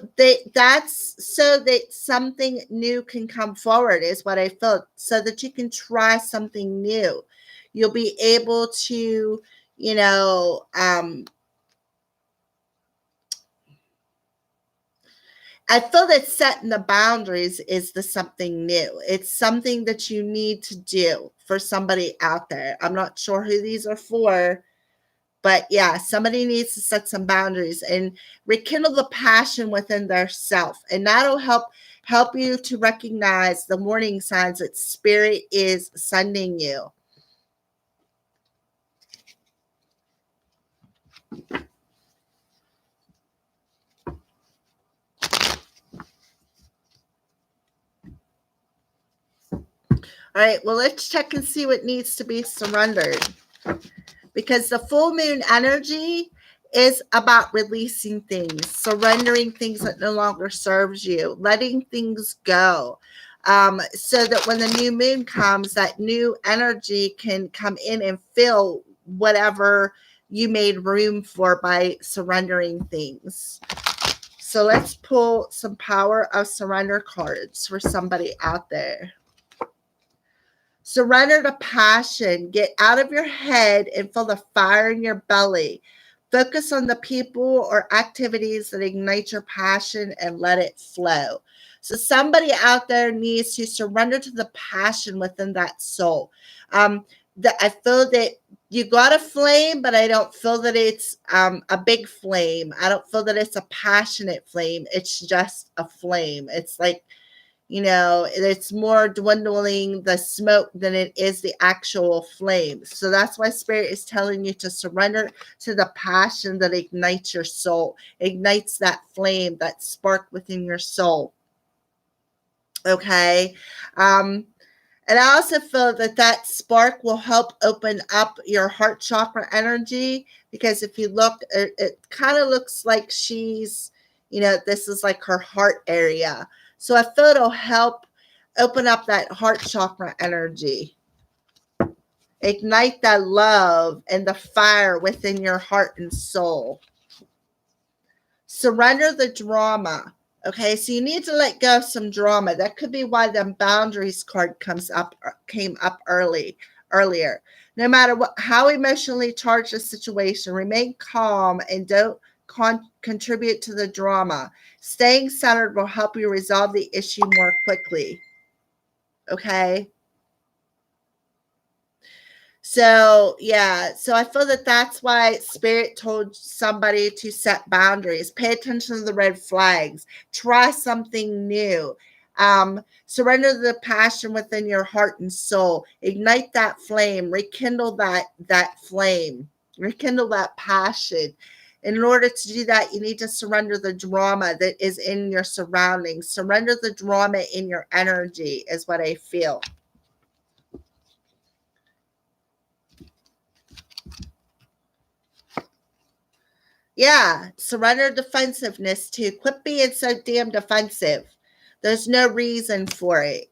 that's so that something new can come forward, is what I felt. So that you can try something new. You'll be able to, you know, I feel that setting the boundaries is the something new. It's something that you need to do for somebody out there. I'm not sure who these are for, but yeah, somebody needs to set some boundaries and rekindle the passion within their self. And that'll help you to recognize the warning signs that spirit is sending you. All right, well, let's check and see what needs to be surrendered. Because the full moon energy is about releasing things, surrendering things that no longer serves you, letting things go. So that when the new moon comes, that new energy can come in and fill whatever you made room for by surrendering things. So let's pull some power of surrender cards for somebody out there. Surrender to passion. Get out of your head and feel the fire in your belly. Focus on the people or activities that ignite your passion and let it flow. So somebody out there needs to surrender to the passion within that soul. I feel that you got a flame, but I don't feel that it's a big flame. I don't feel that it's a passionate flame. It's just a flame. It's like, it's more dwindling the smoke than it is the actual flame. So that's why spirit is telling you to surrender to the passion that ignites your soul, ignites that flame, that spark within your soul. Okay. And I also feel that spark will help open up your heart chakra energy, because if you look, it kind of looks like she's, this is like her heart area. So I feel it'll help open up that heart chakra energy. Ignite that love and the fire within your heart and soul. Surrender the drama. Okay, so you need to let go of some drama. That could be why the boundaries card came up earlier. No matter how emotionally charged the situation, remain calm and don't contribute to the drama. Staying centered will help you resolve the issue more quickly. Okay. So, yeah, so I feel that that's why spirit told somebody to set boundaries, pay attention to the red flags, try something new, surrender the passion within your heart and soul, ignite that flame, rekindle that flame. rekindle that passion. In order to do that, you need to surrender the drama that is in your surroundings. Surrender the drama in your energy is what I feel. Yeah, surrender defensiveness too. Quit being so damn defensive. There's no reason for it.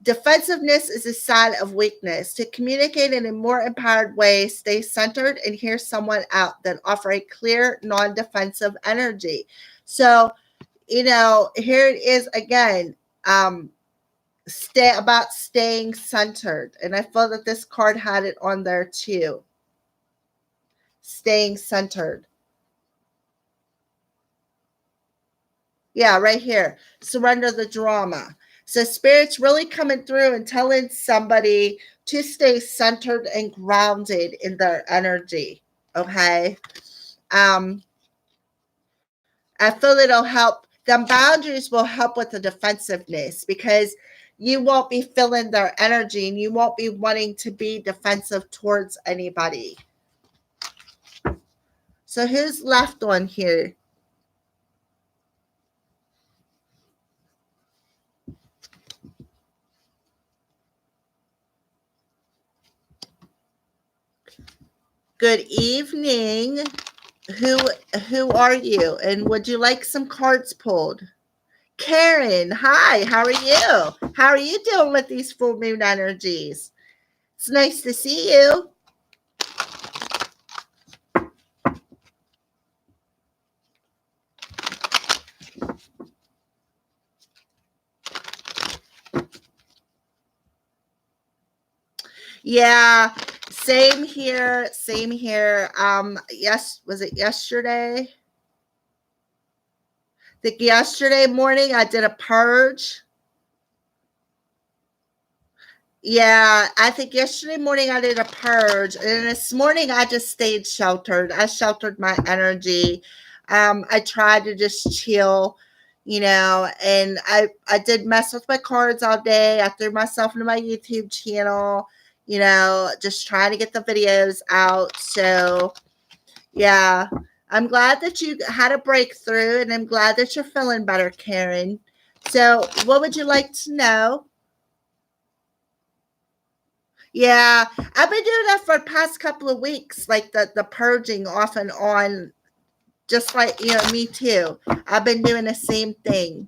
Defensiveness is a sign of weakness. To communicate in a more empowered way, stay centered and hear someone out, then offer a clear, non defensive energy. So, here it is again. Staying centered. And I feel that this card had it on there too. Staying centered. Yeah, right here. Surrender the drama. So spirit's really coming through and telling somebody to stay centered and grounded in their energy. Okay. I feel it'll help. The boundaries will help with the defensiveness because you won't be feeling their energy and you won't be wanting to be defensive towards anybody. So who's left on here? Good evening. Who are you? And would you like some cards pulled? Karen, hi, how are you? How are you doing with these full moon energies? It's nice to see you. Yeah, same here, same here. Yes, was it yesterday? I think yesterday morning I did a purge. Yeah, I think yesterday morning I did a purge, and this morning I just stayed sheltered. I sheltered my energy. I tried to just chill, and I did mess with my cards all day. I threw myself into my YouTube channel, just trying to get the videos out. So, yeah, I'm glad that you had a breakthrough, and I'm glad that you're feeling better, Karen. So, what would you like to know? Yeah, I've been doing that for the past couple of weeks, like the purging off and on, just like me too. I've been doing the same thing.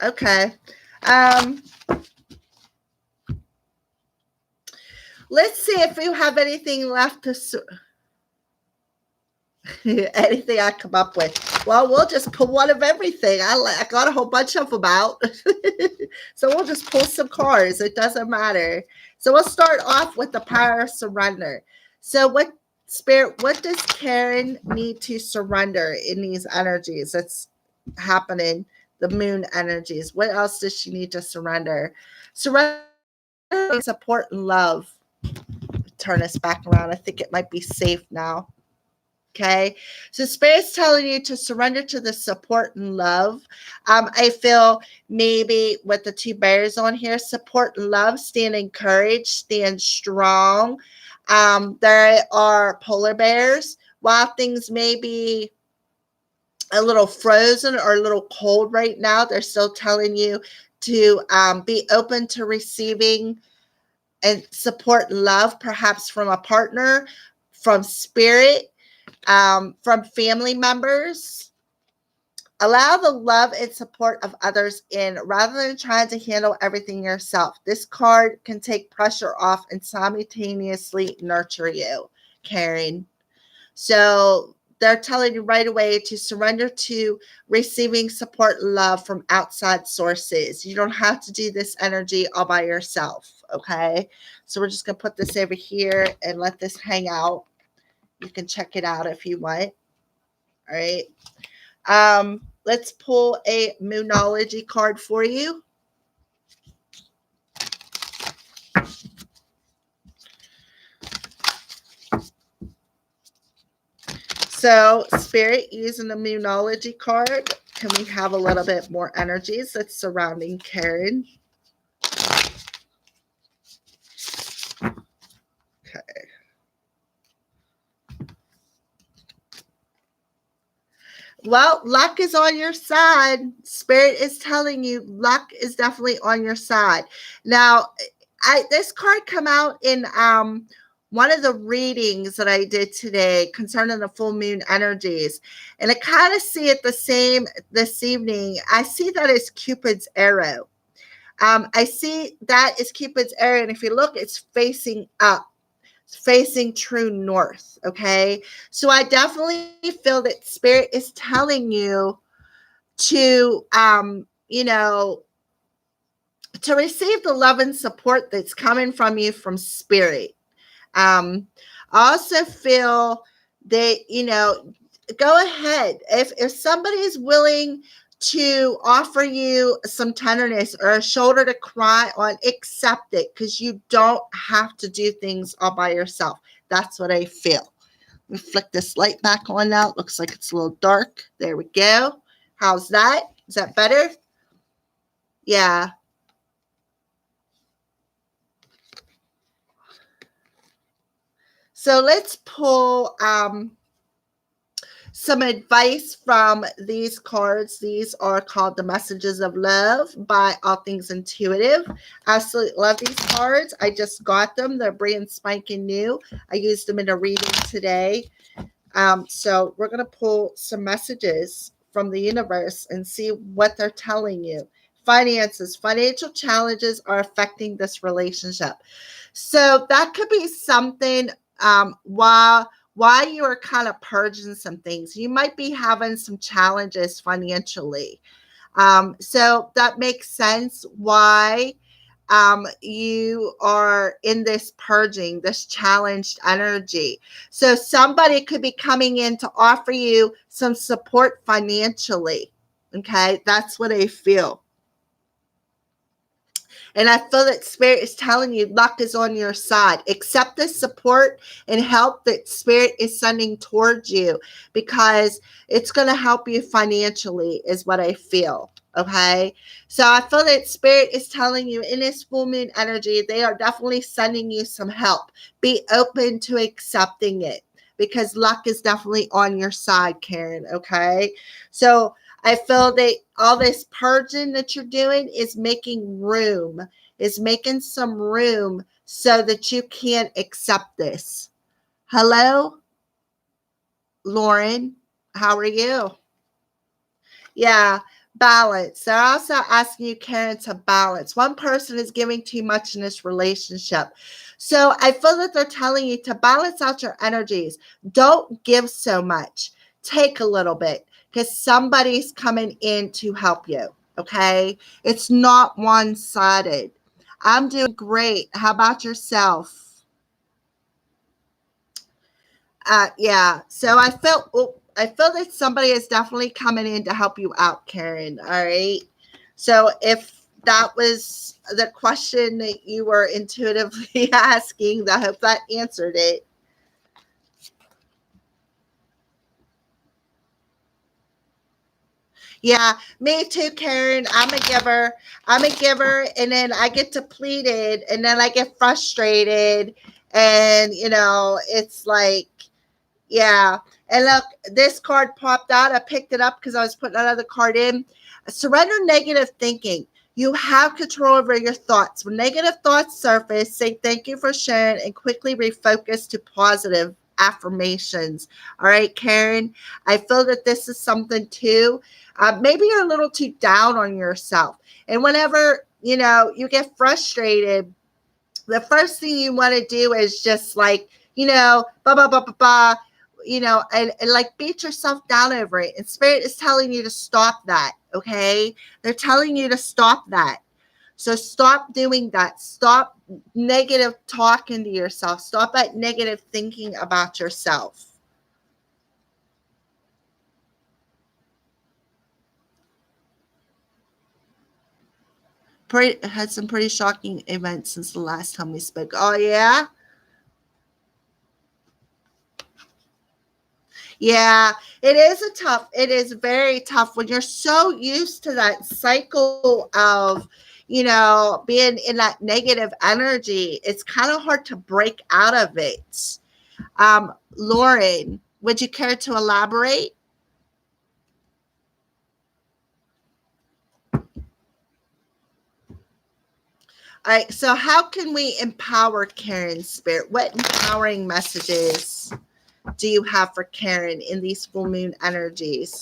Okay. Um, let's see if you have anything left to anything I come up with. Well, we'll just pull one of everything. I got a whole bunch of them out. So we'll just pull some cards. It doesn't matter. So we'll start off with the power of surrender. So what does Karen need to surrender in these energies that's happening? The moon energies. What else does she need to surrender? Surrender, support, and love. Turn us back around. I think it might be safe now. Okay, so Spirit's telling you to surrender to the support and love. I feel maybe with the two bears on here, support and love, stand in courage, stand strong. There are polar bears. While things may be a little frozen or a little cold right now, they're still telling you to be open to receiving and support and love, perhaps from a partner, from spirit, from family members. Allow the love and support of others in rather than trying to handle everything yourself. This card can take pressure off and simultaneously nurture you, Karen. So they're telling you right away to surrender to receiving support and love from outside sources. You don't have to do this energy all by yourself, okay? So we're just going to put this over here and let this hang out. You can check it out if you want. All right. Let's pull a Moonology card for you. So, Spirit, using the Moonology card, can we have a little bit more energies that's surrounding Karen? Well, luck is on your side. Spirit is telling you luck is definitely on your side. Now, I this card come out in one of the readings that I did today concerning the full moon energies. And I kind of see it the same this evening. I see that as Cupid's arrow. I see that as Cupid's arrow. And if you look, it's facing up, facing true north. Okay. So I definitely feel that spirit is telling you to, to receive the love and support that's coming from you from spirit. I also feel that, go ahead. If somebody is willing to offer you some tenderness or a shoulder to cry on, accept it, because you don't have to do things all by yourself. That's what I feel. Let me flick this light back on now. It looks like it's a little dark. There we go. How's that? Is that better? Yeah. So let's pull some advice from these cards. These are called the Messages of Love by All Things Intuitive. Absolutely love these cards. I just got them. They're brand spanking new. I used them in a reading today. So we're going to pull some messages from the universe and see what they're telling you. Finances, financial challenges are affecting this relationship. So that could be something while you are kind of purging some things. You might be having some challenges financially. So that makes sense why you are in this purging, this challenged energy. So somebody could be coming in to offer you some support financially. Okay, that's what I feel. And I feel that spirit is telling you luck is on your side. Accept the support and help that spirit is sending towards you, because it's going to help you financially, is what I feel. Okay. So I feel that spirit is telling you in this full moon energy, they are definitely sending you some help. Be open to accepting it, because luck is definitely on your side, Karen. Okay. So I feel that all this purging that you're doing is making room, is making some room so that you can accept this. Hello, Lauren. How are you? Yeah, balance. They're also asking you, Karen, to balance. One person is giving too much in this relationship. So I feel that they're telling you to balance out your energies. Don't give so much. Take a little bit, because somebody's coming in to help you. Okay. It's not one sided. I'm doing great. How about yourself? Yeah. So I feel that somebody is definitely coming in to help you out, Karen. All right. So if that was the question that you were intuitively asking, I hope that answered it. Yeah, me too, Karen. I'm a giver. I'm a giver, and then I get depleted, and then I get frustrated, and it's like, yeah. And look, this card popped out. I picked it up because I was putting another card in. Surrender negative thinking. You have control over your thoughts. When negative thoughts surface, say thank you for sharing and quickly refocus to positive affirmations. All right, Karen, I feel that this is something too. Maybe you're a little too down on yourself. And whenever, you get frustrated, the first thing you want to do is just like, blah, blah, blah, blah, blah, and like beat yourself down over it. And spirit is telling you to stop that. Okay. They're telling you to stop that. So stop doing that. Stop negative talking to yourself. Stop that negative thinking about yourself. Had some pretty shocking events since the last time we spoke. Oh, yeah. Yeah, it is very tough when you're so used to that cycle of, being in that negative energy. It's kind of hard to break out of it. Lauren, would you care to elaborate? All right, so how can we empower Karen Spirit? What empowering messages do you have for Karen in these full moon energies?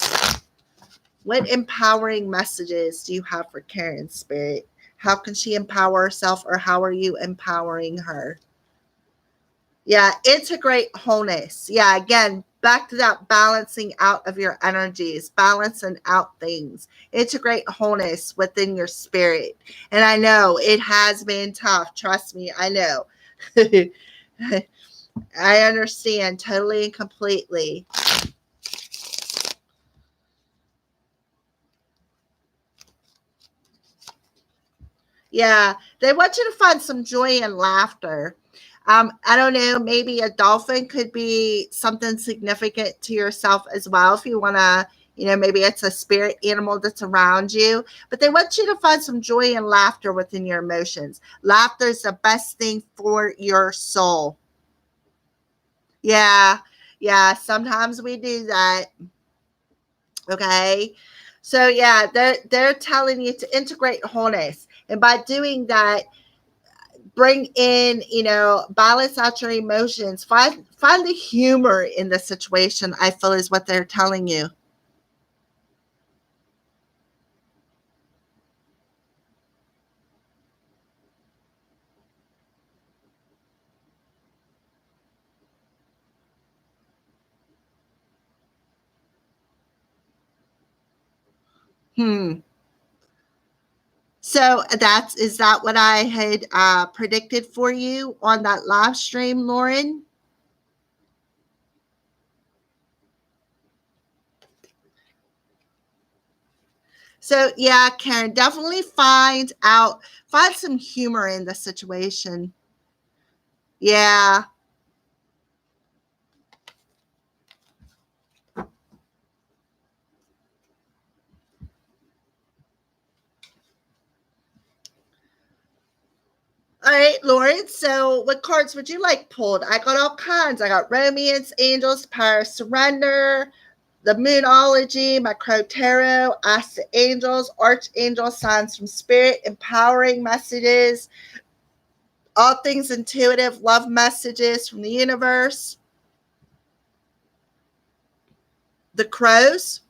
What empowering messages do you have for Karen Spirit? How can she empower herself, or how are you empowering her? Yeah, integrate wholeness. Yeah, again, back to that balancing out of your energies, balancing out things. Integrate wholeness within your spirit. And I know it has been tough. Trust me, I know. I understand totally and completely. Yeah, they want you to find some joy and laughter. I don't know, maybe a dolphin could be something significant to yourself as well if you want to, maybe it's a spirit animal that's around you, but they want you to find some joy and laughter within your emotions. Laughter is the best thing for your soul. Yeah, yeah, sometimes we do that. Okay. So yeah, they're telling you to integrate wholeness. And by doing that, bring in, balance out your emotions. Find the humor in the situation, I feel is what they're telling you. Hmm. So is that what I had predicted for you on that live stream, Lauren? So yeah, Karen, definitely find some humor in the situation. Yeah. All right, Lauren. So, what cards would you like pulled? I got all kinds. I got Romance, Angels, Power, Surrender, the Moonology, my Crow Tarot, Ask the Angels, Archangel, Signs from Spirit, Empowering Messages, all things intuitive, love messages from the universe, the Crows.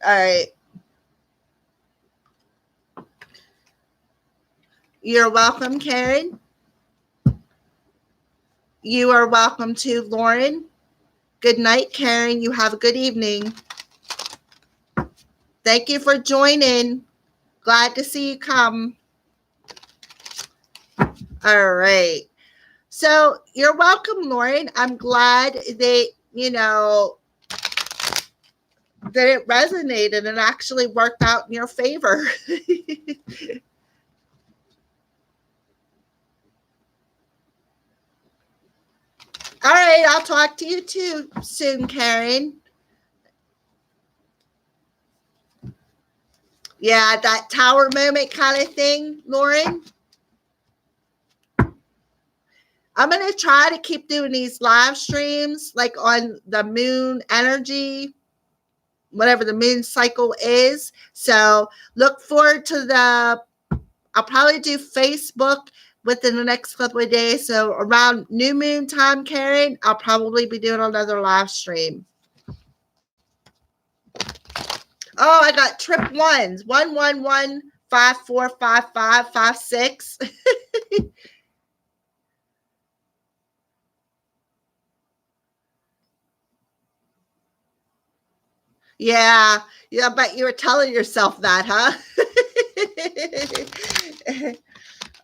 All right. You're welcome, Karen. You are welcome to Lauren. Good night, Karen. You have a good evening. Thank you for joining. Glad to see you come. All right. So you're welcome, Lauren. I'm glad that it resonated and actually worked out in your favor. All right. I'll talk to you too soon, Karen. Yeah, that tower moment kind of thing, Lauren. I'm going to try to keep doing these live streams like on the moon energy, whatever the moon cycle is. So look forward to I'll probably do Facebook within the next couple of days. So around new moon time, Karen, I'll probably be doing another live stream. Oh, I got trip ones. 111-545556. Yeah. Yeah, but you were telling yourself that, huh?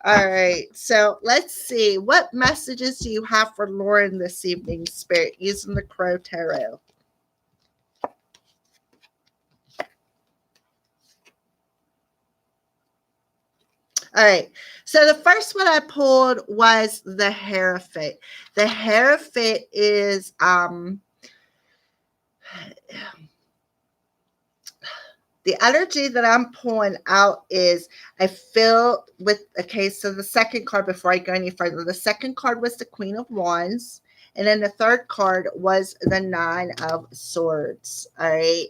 All right. So let's see. What messages do you have for Lauren this evening, Spirit, using the Crow Tarot? All right. So the first one I pulled was the Hierophant. The Hierophant is the energy that I'm pulling out is I feel with okay, so the second card before I go any further, the second card was the Queen of Wands. And then the third card was the Nine of Swords. All right.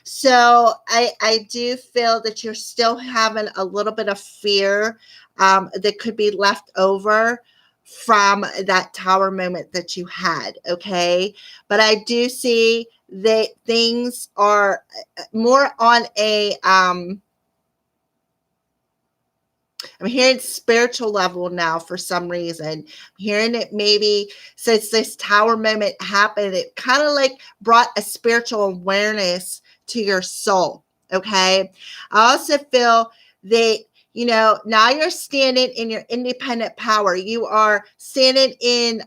So I do feel that you're still having a little bit of fear that could be left over from that tower moment that you had. Okay. But I do see that things are more on a, I'm hearing spiritual level now for some reason. I'm hearing it maybe since this tower moment happened, it kind of like brought a spiritual awareness to your soul. Okay. I also feel that, now you're standing in your independent power. You are standing in,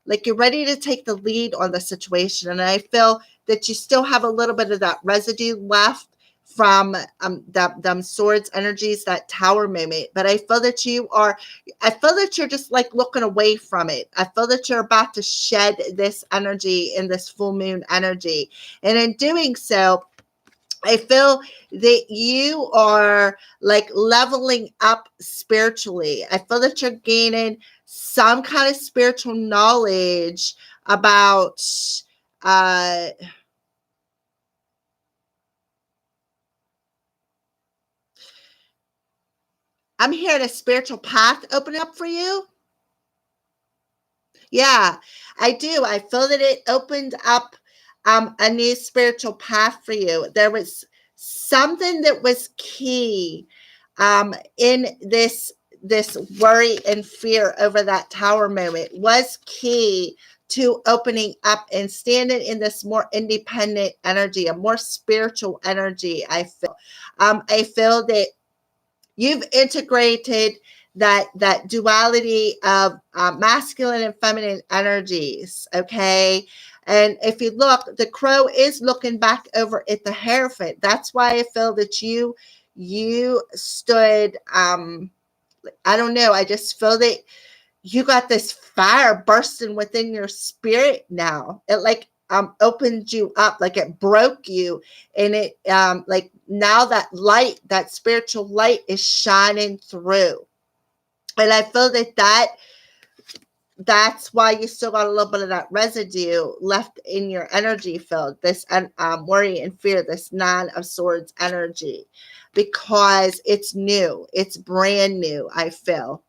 like you're ready to take the lead on the situation. And I feel that you still have a little bit of that residue left from them swords energies, that tower moment. But I feel that you're just like looking away from it. I feel that you're about to shed this energy in this full moon energy. And in doing so, I feel that you are like leveling up spiritually. I feel that you're gaining some kind of spiritual knowledge about, uh, I'm hearing a spiritual path opening up for you. Yeah, I do. I feel that it opened up a new spiritual path for you. There was something that was key in this worry and fear over that tower moment was key to opening up and standing in this more independent energy, a more spiritual energy. I feel that you've integrated that duality of masculine and feminine energies. Okay. And if you look, the crow is looking back over at the hierophant. That's why I feel that you stood, I don't know, I just feel that you got this fire bursting within your spirit now. It like opened you up, like it broke you, and it like now that light, that spiritual light is shining through. And I feel that's why you still got a little bit of that residue left in your energy field, this worry and fear, this nine of swords energy, because it's new, it's brand new. I feel.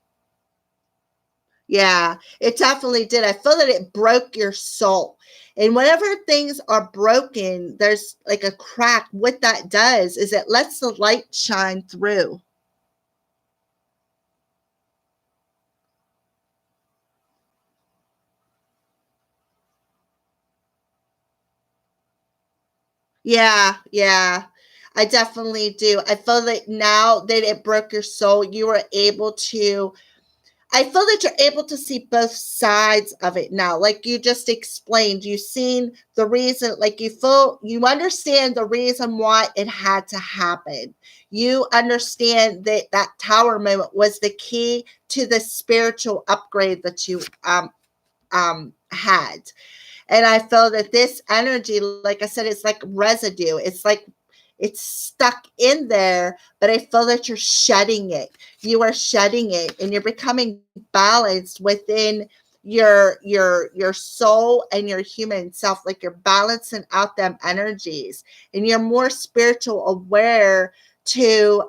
Yeah, it definitely did. I feel that it broke your soul. And whenever things are broken, there's like a crack. What that does is it lets the light shine through. Yeah, yeah. I definitely do. I feel that now that it broke your soul, you were able to, I feel that you're able to see both sides of it now. Like you just explained, you've seen the reason, like you understand the reason why it had to happen. You understand that that tower moment was the key to the spiritual upgrade that you had. And I feel that this energy, like I said, it's like residue. It's like it's stuck in there, but I feel that you're shedding it. You are shedding it and you're becoming balanced within your soul and your human self. Like you're balancing out them energies and you're more spiritual aware to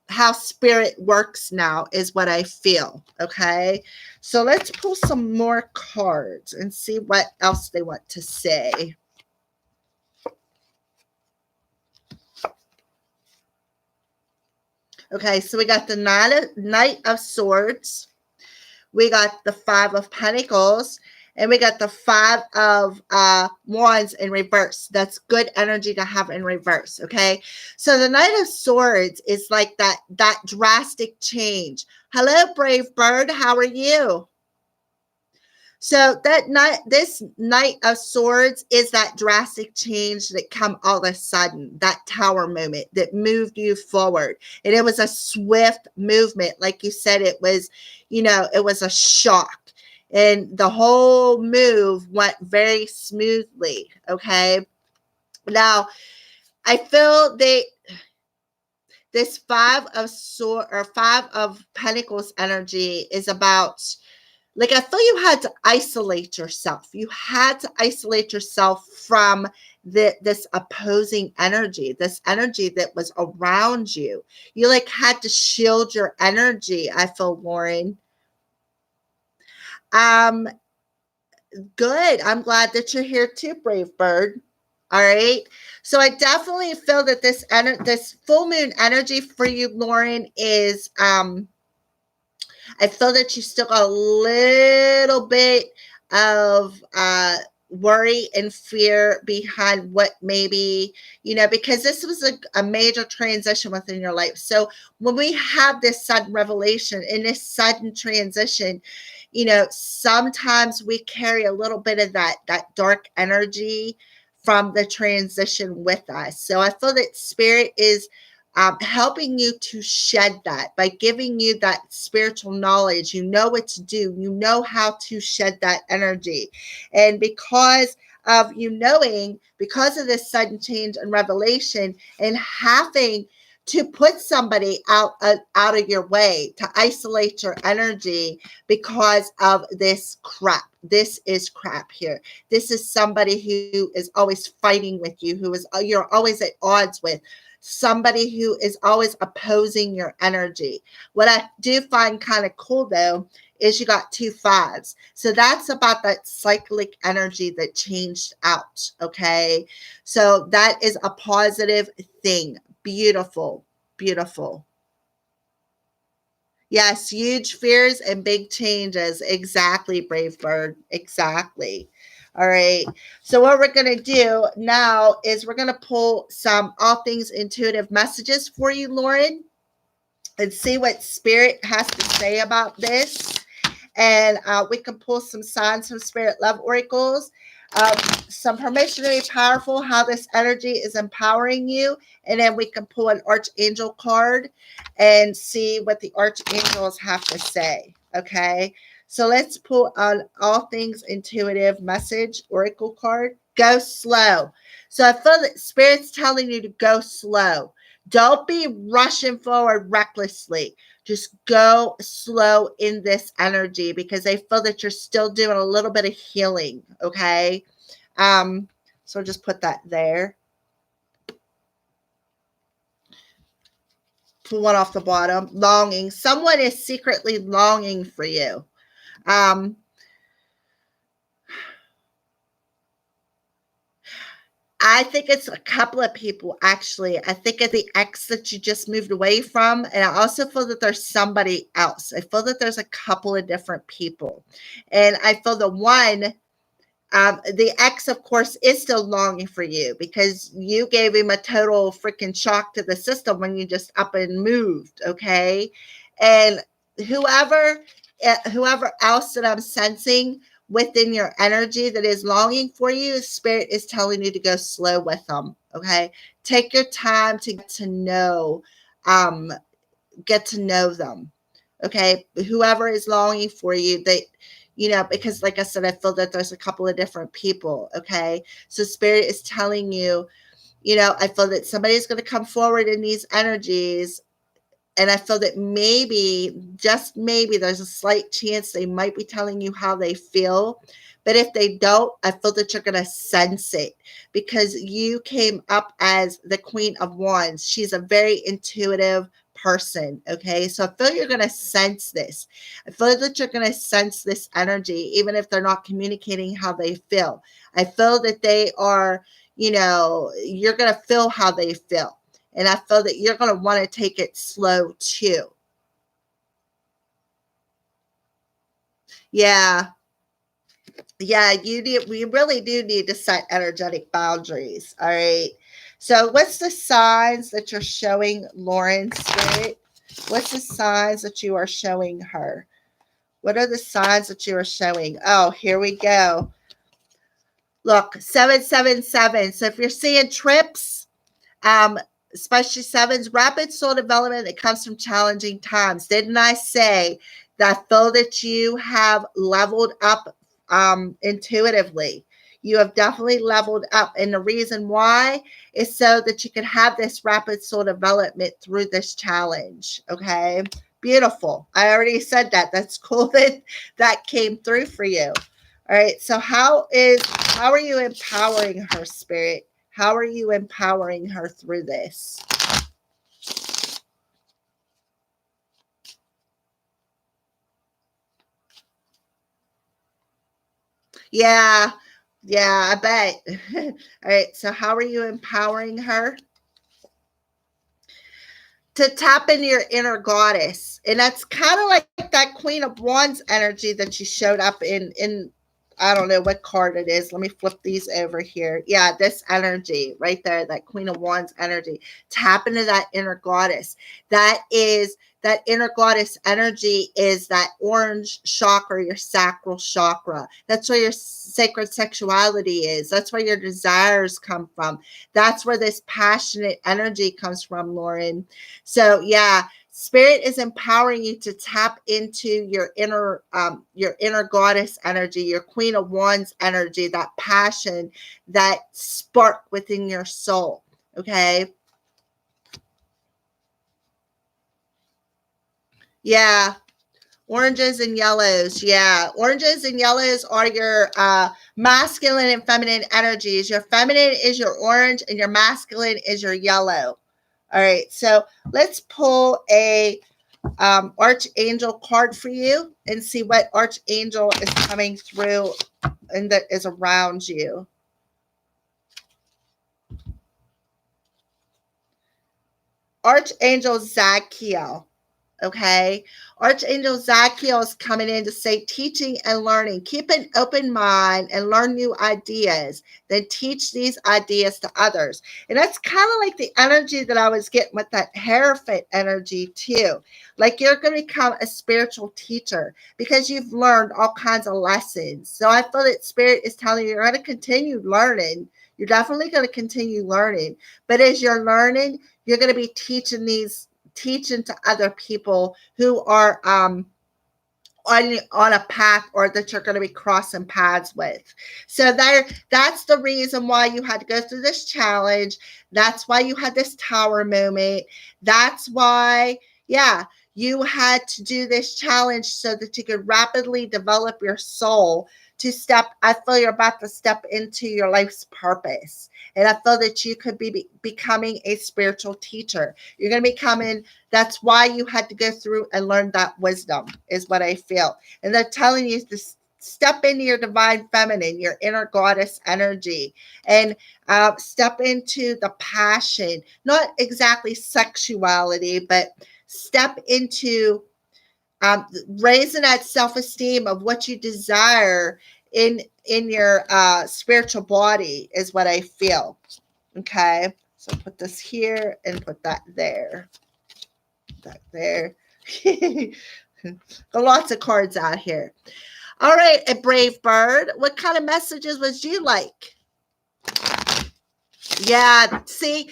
how spirit works now is what I feel. Okay. So let's pull some more cards and see what else they want to say. Okay, so we got the Knight of Swords, we got the Five of Pentacles, and we got the Five of Wands in reverse. That's good energy to have in reverse. Okay, so the Knight of Swords is like that drastic change. Hello, brave bird. How are you? So this Knight of Swords is that drastic change that come all of a sudden, that tower moment that moved you forward. And it was a swift movement. Like you said, it was, it was a shock. And the whole move went very smoothly. Okay. Now, I feel that this Five of Pentacles energy is about like I feel you had to isolate yourself. You had to isolate yourself from this opposing energy, this energy that was around you. You like had to shield your energy, I feel, Lauren. Um, Good. I'm glad that you're here too, Brave Bird. All right. So I definitely feel that this full moon energy for you, Lauren, is I feel that you still got a little bit of worry and fear behind what maybe, because this was a major transition within your life. So when we have this sudden revelation and this sudden transition, sometimes we carry a little bit of that dark energy from the transition with us. So I feel that spirit is helping you to shed that by giving you that spiritual knowledge. You know what to do, you know how to shed that energy. And because of you knowing, because of this sudden change and revelation, and having to put somebody out of your way to isolate your energy because of this crap. This is crap here. This is somebody who is always fighting with you, who is you're always at odds with, somebody who is always opposing your energy. What I do find kind of cool though is you got 2 5s. So that's about that cyclic energy that changed out. Okay. So that is a positive thing. Beautiful. Beautiful. Yes, huge fears and big changes. Exactly, Brave Bird. Exactly. All right. So what we're going to do now is we're going to pull some all things intuitive messages for you, Lauren, and see what spirit has to say about this. And we can pull some signs from spirit love oracles, some permission to be powerful, how this energy is empowering you. And then we can pull an archangel card and see what the archangels have to say. Okay. So let's pull on all things intuitive message oracle card. Go slow. So I feel that spirit's telling you to go slow. Don't be rushing forward recklessly. Just go slow in this energy because I feel that you're still doing a little bit of healing. Okay. So just put that there. Pull one off the bottom. Longing. Someone is secretly longing for you. I think it's a couple of people, actually. I think it's the ex that you just moved away from. And I also feel that there's somebody else. I feel that there's a couple of different people. And I feel the ex, of course, is still longing for you because you gave him a total freaking shock to the system when you just up and moved. Okay. And whoever, whoever else that I'm sensing within your energy that is longing for you, spirit is telling you to go slow with them. Okay. Take your time to um, get to know them. Okay. Whoever is longing for you, because like I said, I feel that there's a couple of different people. Okay. So spirit is telling you, I feel that somebody's going to come forward in these energies. And I feel that maybe, just maybe, there's a slight chance they might be telling you how they feel. But if they don't, I feel that you're going to sense it because you came up as the Queen of Wands. She's a very intuitive person. Okay. So I feel you're going to sense this. I feel that you're going to sense this energy, even if they're not communicating how they feel. I feel that they are, you're going to feel how they feel. And I feel that you're going to want to take it slow too. Yeah. Yeah, we really do need to set energetic boundaries. All right. So what's the signs that you're showing Lauren Spirit? What's the signs that you are showing her? What are the signs that you are showing? Oh, here we go. Look, 777. So if you're seeing trips, um, especially sevens, rapid soul development that comes from challenging times. Didn't I say that I feel that you have leveled up intuitively? You have definitely leveled up. And the reason why is so that you can have this rapid soul development through this challenge. Okay. Beautiful. I already said that. That's cool that that came through for you. All right. So how are you empowering her, spirit? How are you empowering her through this? Yeah. Yeah, I bet. All right. So how are you empowering her? To tap into your inner goddess. And that's kind of like that Queen of Wands energy that you showed up in I don't know what card it is. Let me flip these over here. Yeah, this energy right there, that Queen of Wands energy. Tap into that inner goddess. That is that inner goddess energy is that orange chakra, your sacral chakra. That's where your sacred sexuality is. That's where your desires come from. That's where this passionate energy comes from, Lauren. So yeah, spirit is empowering you to tap into your inner goddess energy, your Queen of Wands energy, that passion, that spark within your soul. Okay. Yeah. Oranges and yellows. Yeah. Oranges and yellows are your masculine and feminine energies. Your feminine is your orange and your masculine is your yellow. All right. So let's pull a archangel card for you and see what archangel is coming through and that is around you. Archangel Zachiel. Okay. Archangel Zachiel is coming in to say teaching and learning. Keep an open mind and learn new ideas. Then teach these ideas to others. And that's kind of like the energy that I was getting with that Hierophant energy too. Like you're going to become a spiritual teacher because you've learned all kinds of lessons. So I feel that Spirit is telling you you're going to continue learning. You're definitely going to continue learning. But as you're learning, you're going to be teaching to other people who are on a path or that you're going to be crossing paths with. So that's the reason why you had to go through this challenge. That's why you had this tower moment. That's why, yeah, you had to do this challenge so that you could rapidly develop your soul to step. I feel you're about to step into your life's purpose. And I feel that you could be becoming a spiritual teacher. You're going to be becoming, that's why you had to go through and learn that wisdom, is what I feel. And they're telling you to step into your divine feminine, your inner goddess energy, and step into the passion, not exactly sexuality, but step into raising that self-esteem of what you desire in your spiritual body is what I feel. Okay, so put this here and put that there. That there. Got lots of cards out here. All right, a brave bird. What kind of messages would you like? Yeah, see,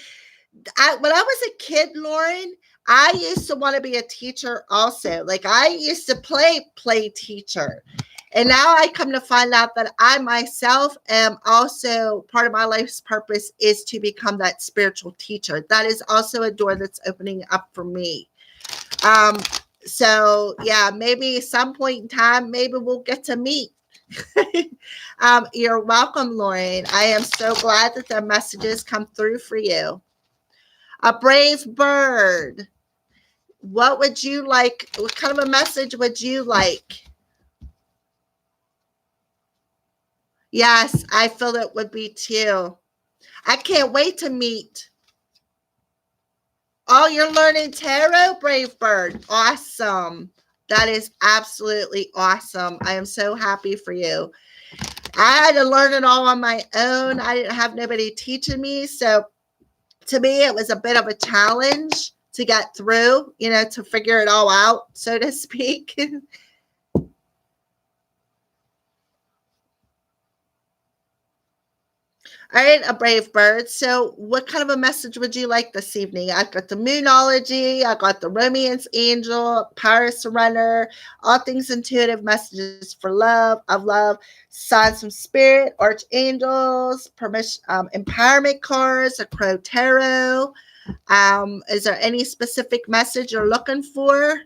when I was a kid, Lauren, I used to want to be a teacher also. Like I used to play teacher. And now I come to find out that I myself am also part of my life's purpose is to become that spiritual teacher. That is also a door that's opening up for me. Um, so yeah, maybe some point in time, maybe we'll get to meet. You're welcome, Lauren. I am so glad that the messages come through for you. A brave bird. What would you like? What kind of a message would you like? Yes, I feel it would be too. I can't wait to meet. Oh, you're learning tarot, brave bird. Awesome. That is absolutely awesome. I am so happy for you. I had to learn it all on my own. I didn't have nobody teaching me. So to me, it was a bit of a challenge to get through, to figure it all out, so to speak. All right, a brave bird. So, what kind of a message would you like this evening? I got the Moonology, I got the Romance Angel, Power Surrender, all things intuitive messages for love, of love, signs from spirit, archangels, permission, empowerment cards, a Crow Tarot. Is there any specific message you're looking for?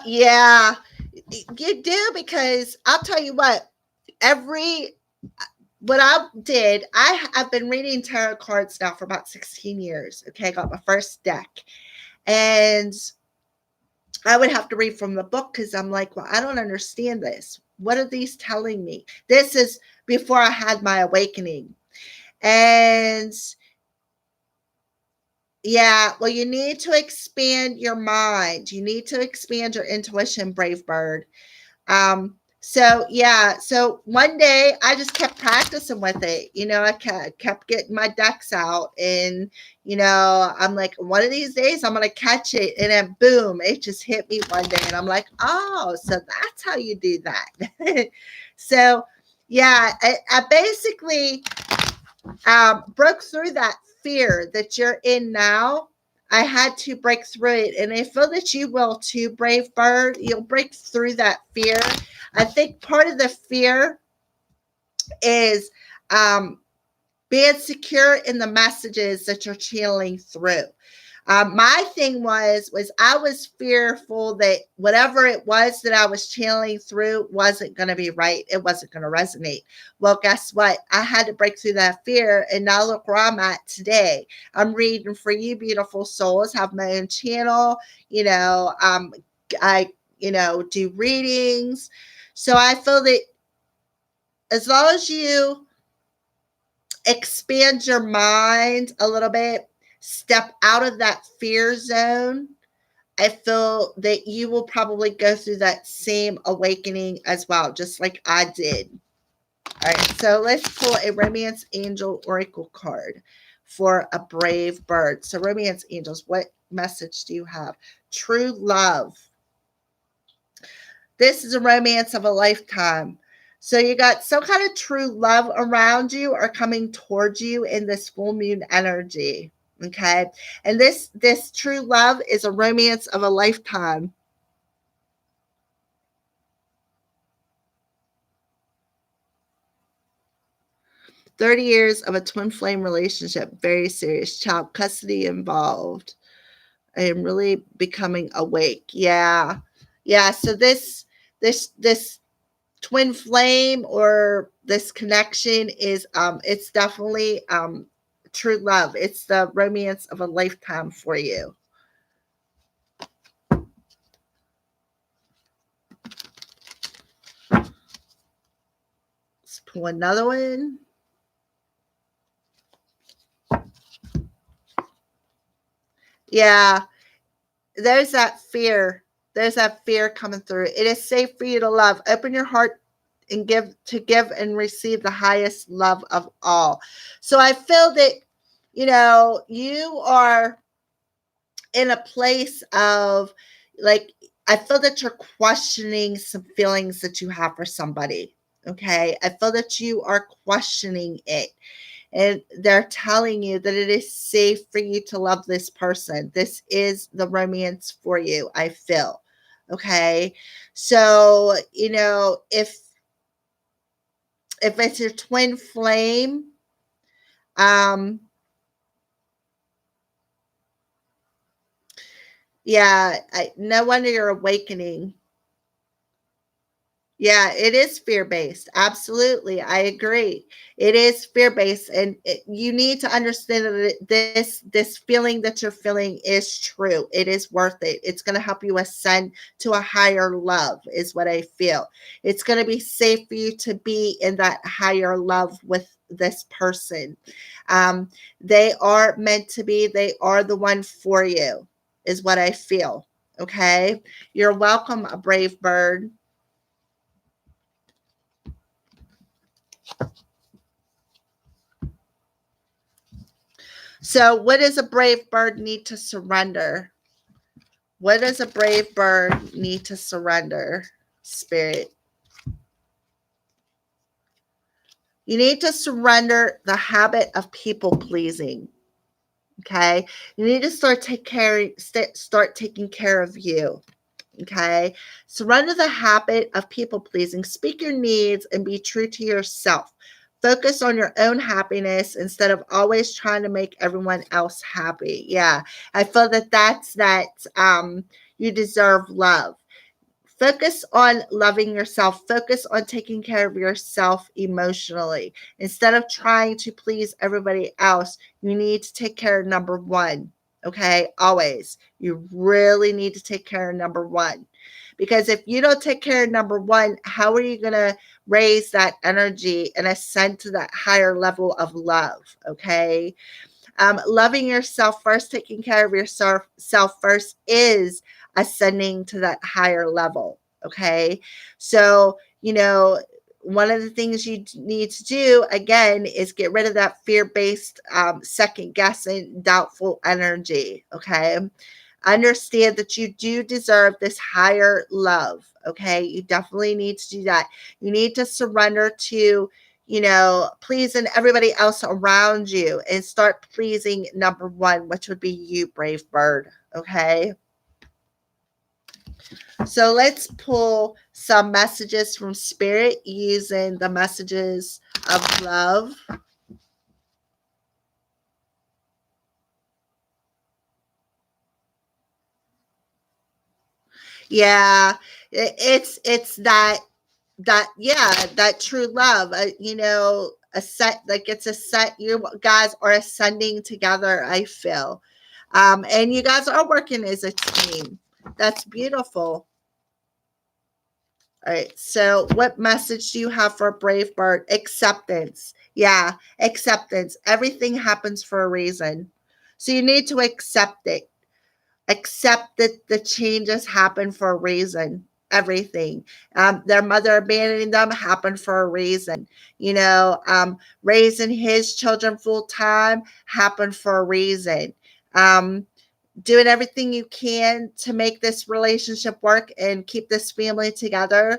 Yeah, you do, because I'll tell you what, every what I did, I've been reading tarot cards now for about 16 years. Okay, I got my first deck, and I would have to read from the book because I'm like, well, I don't understand this. What are these telling me? This is before I had my awakening. And yeah, well, you need to expand your mind. You need to expand your intuition, brave bird. So yeah, so one day I just kept practicing with it. I kept getting my decks out, and I'm like, one of these days I'm gonna catch it, and then boom, it just hit me one day, and I'm like, oh, so that's how you do that. So yeah, I basically broke through that fear that you're in now. I had to break through it, and I feel that you will too, brave bird. You'll break through that fear. I think part of the fear is being secure in the messages that you're channeling through. My thing was I was fearful that whatever it was that I was channeling through wasn't going to be right. It wasn't going to resonate. Well, guess what? I had to break through that fear, and now look where I'm at today. I'm reading for you, beautiful souls. Have my own channel. I do readings. So I feel that as long as you expand your mind a little bit, step out of that fear zone, I feel that you will probably go through that same awakening as well, just like I did. All right, so let's pull a Romance Angel Oracle card for a brave bird. So, Romance Angels, what message do you have? True love. This is a romance of a lifetime. So you got some kind of true love around you or coming towards you in this full moon energy. Okay. And this true love is a romance of a lifetime. "30 years of a twin flame relationship, very serious, child custody involved. I am really becoming awake." Yeah. Yeah. So this twin flame or this connection is it's definitely true love. It's the romance of a lifetime for you. Let's pull another one. Yeah, there's that fear. There's that fear coming through. It is safe for you to love. Open your heart and give and receive the highest love of all. So I feel that you are in a place of, like, I feel that you're questioning some feelings that you have for somebody. Okay. I feel that you are questioning it. And they're telling you that it is safe for you to love this person. This is the romance for you, I feel. Okay. So, if it's your twin flame, um, yeah, no wonder you're awakening. Yeah, it is fear-based. Absolutely. I agree. It is fear-based, and you need to understand that this feeling that you're feeling is true. It is worth it. It's going to help you ascend to a higher love is what I feel. It's going to be safe for you to be in that higher love with this person. They are meant to be. They are the one for you is what I feel. Okay? You're welcome, a brave bird. So, what does a brave bird need to surrender? What does a brave bird need to surrender, Spirit? You need to surrender the habit of people pleasing. Okay, you need to start taking care of you. Okay, surrender the habit of people pleasing. Speak your needs and be true to yourself. Focus on your own happiness instead of always trying to make everyone else happy. Yeah, I feel that you deserve love. Focus on loving yourself. Focus on taking care of yourself emotionally. Instead of trying to please everybody else, you need to take care of number one. Okay, always. You really need to take care of number one. Because if you don't take care of number one, how are you going to raise that energy and ascend to that higher level of love? Okay. Loving yourself first, taking care of yourself first is ascending to that higher level. Okay. So, one of the things you need to do again is get rid of that fear based, second guessing, doubtful energy. Okay. Understand that you do deserve this higher love. Okay. You definitely need to do that. You need to surrender to, pleasing everybody else around you and start pleasing number one, which would be you, brave bird. Okay. So let's pull some messages from spirit using the messages of love. Yeah, it's that true love. A set, like it's a set. You guys are ascending together. I feel, and you guys are working as a team. That's beautiful. All right. So, what message do you have for Brave Bird? Acceptance. Yeah, acceptance. Everything happens for a reason. So, you need to accept it. Accept that the changes happen for a reason. Everything. Their mother abandoning them happened for a reason. Raising his children full time happened for a reason. Um, Doing everything you can to make this relationship work and keep this family together,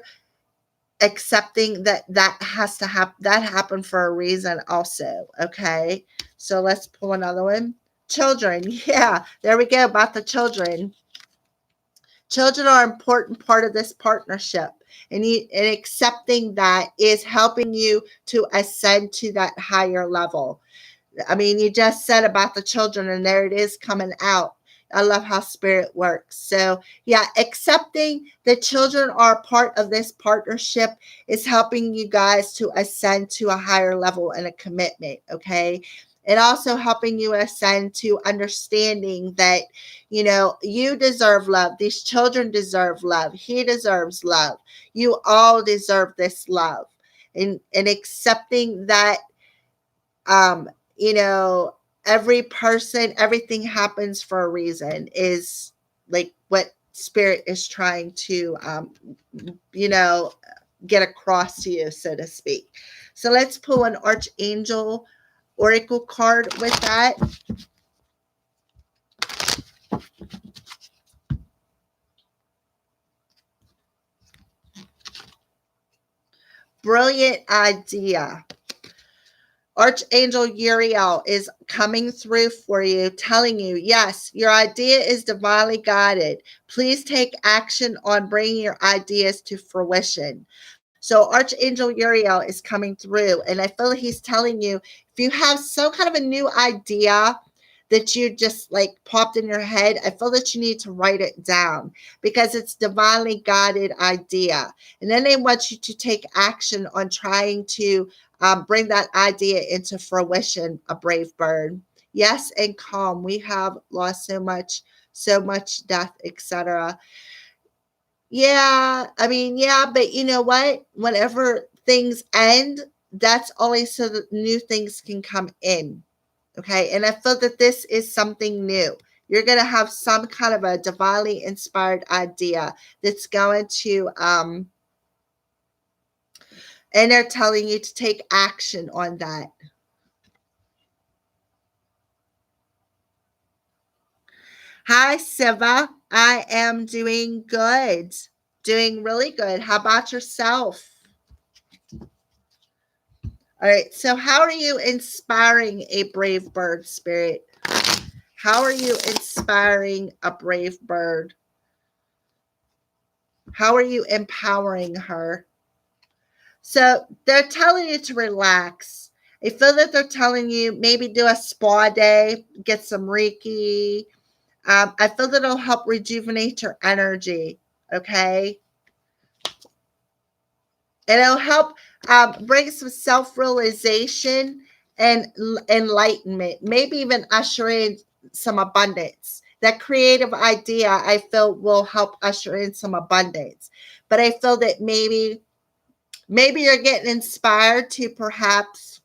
accepting that has to happen, that happened for a reason also. Okay, so let's pull another one. Children. Yeah, there we go, about the children. Children are an important part of this partnership, and accepting that is helping you to ascend to that higher level. I mean, you just said about the children, and there it is coming out. I love how spirit works. So, yeah, accepting that children are part of this partnership is helping you guys to ascend to a higher level and a commitment. Okay. And also helping you ascend to understanding that, you deserve love. These children deserve love. He deserves love. You all deserve this love. And accepting that, um you know every person, everything happens for a reason is like what spirit is trying to you know get across to you, so to speak. So let's pull an archangel oracle card with that. Brilliant idea. Archangel Uriel is coming through for you, telling you, yes, your idea is divinely guided. Please take action on bringing your ideas to fruition. So Archangel Uriel is coming through, and I feel like he's telling you, if you have some kind of a new idea that you just like popped in your head, I feel that you need to write it down because it's divinely guided idea. And then they want you to take action on trying to bring that idea into fruition, a brave bird. Yes, and calm. We have lost so much death, etc. Yeah, I mean, yeah, but you know what? Whenever things end, that's only so that new things can come in. Okay. And I feel that this is something new. You're going to have some kind of a divinely inspired idea that's going to, and they're telling you to take action on that. Hi, Siva. I am doing good. Doing really good. How about yourself? All right. So, how are you inspiring a brave bird, spirit? How are you inspiring a brave bird? How are you empowering her? So, they're telling you to relax. I feel that they're telling you maybe do a spa day, get some Reiki. I feel that it'll help rejuvenate your energy. Okay. And it'll help bring some self-realization and enlightenment, maybe even usher in some abundance. That creative idea, I feel, will help usher in some abundance. But I feel that maybe you're getting inspired to perhaps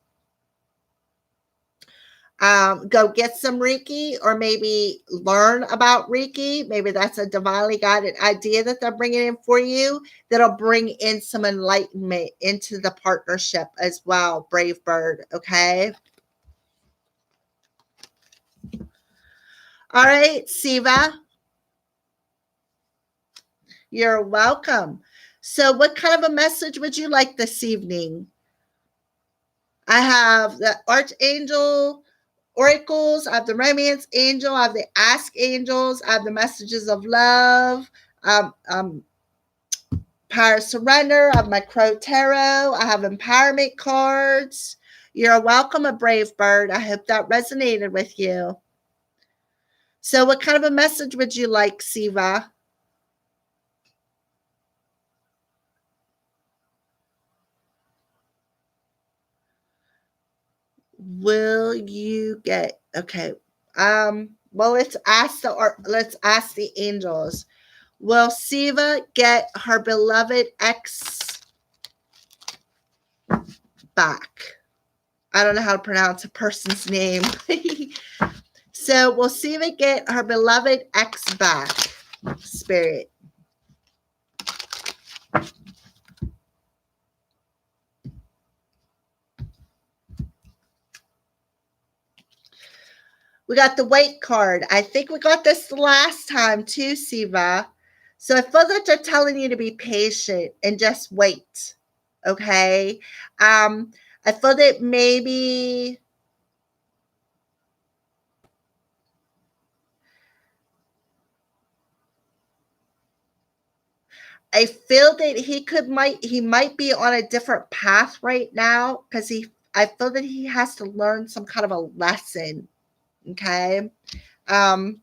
go get some Reiki, or maybe learn about Reiki. Maybe that's a divinely guided idea that they're bringing in for you, that'll bring in some enlightenment into the partnership as well, Brave Bird. Okay. All right, Siva, you're welcome. So, what kind of a message would you like this evening? I have the Archangel Oracles, I have the Romance Angel, I have the Ask Angels, I have the Messages of Love, Power Surrender, I have my Crow Tarot, I have empowerment cards. You're welcome, a Brave Bird. I hope that resonated with you. So, what kind of a message would you like, Siva? Will you get okay? Well, let's ask the angels. Will Siva get her beloved ex back? I don't know how to pronounce a person's name. So will Siva get her beloved ex back? Spirit. We got the wait card. I think we got this the last time too, Siva. So I feel that they're telling you to be patient and just wait. Okay. I feel that maybe I feel that he might be on a different path right now, because I feel that he has to learn some kind of a lesson. Okay. Um,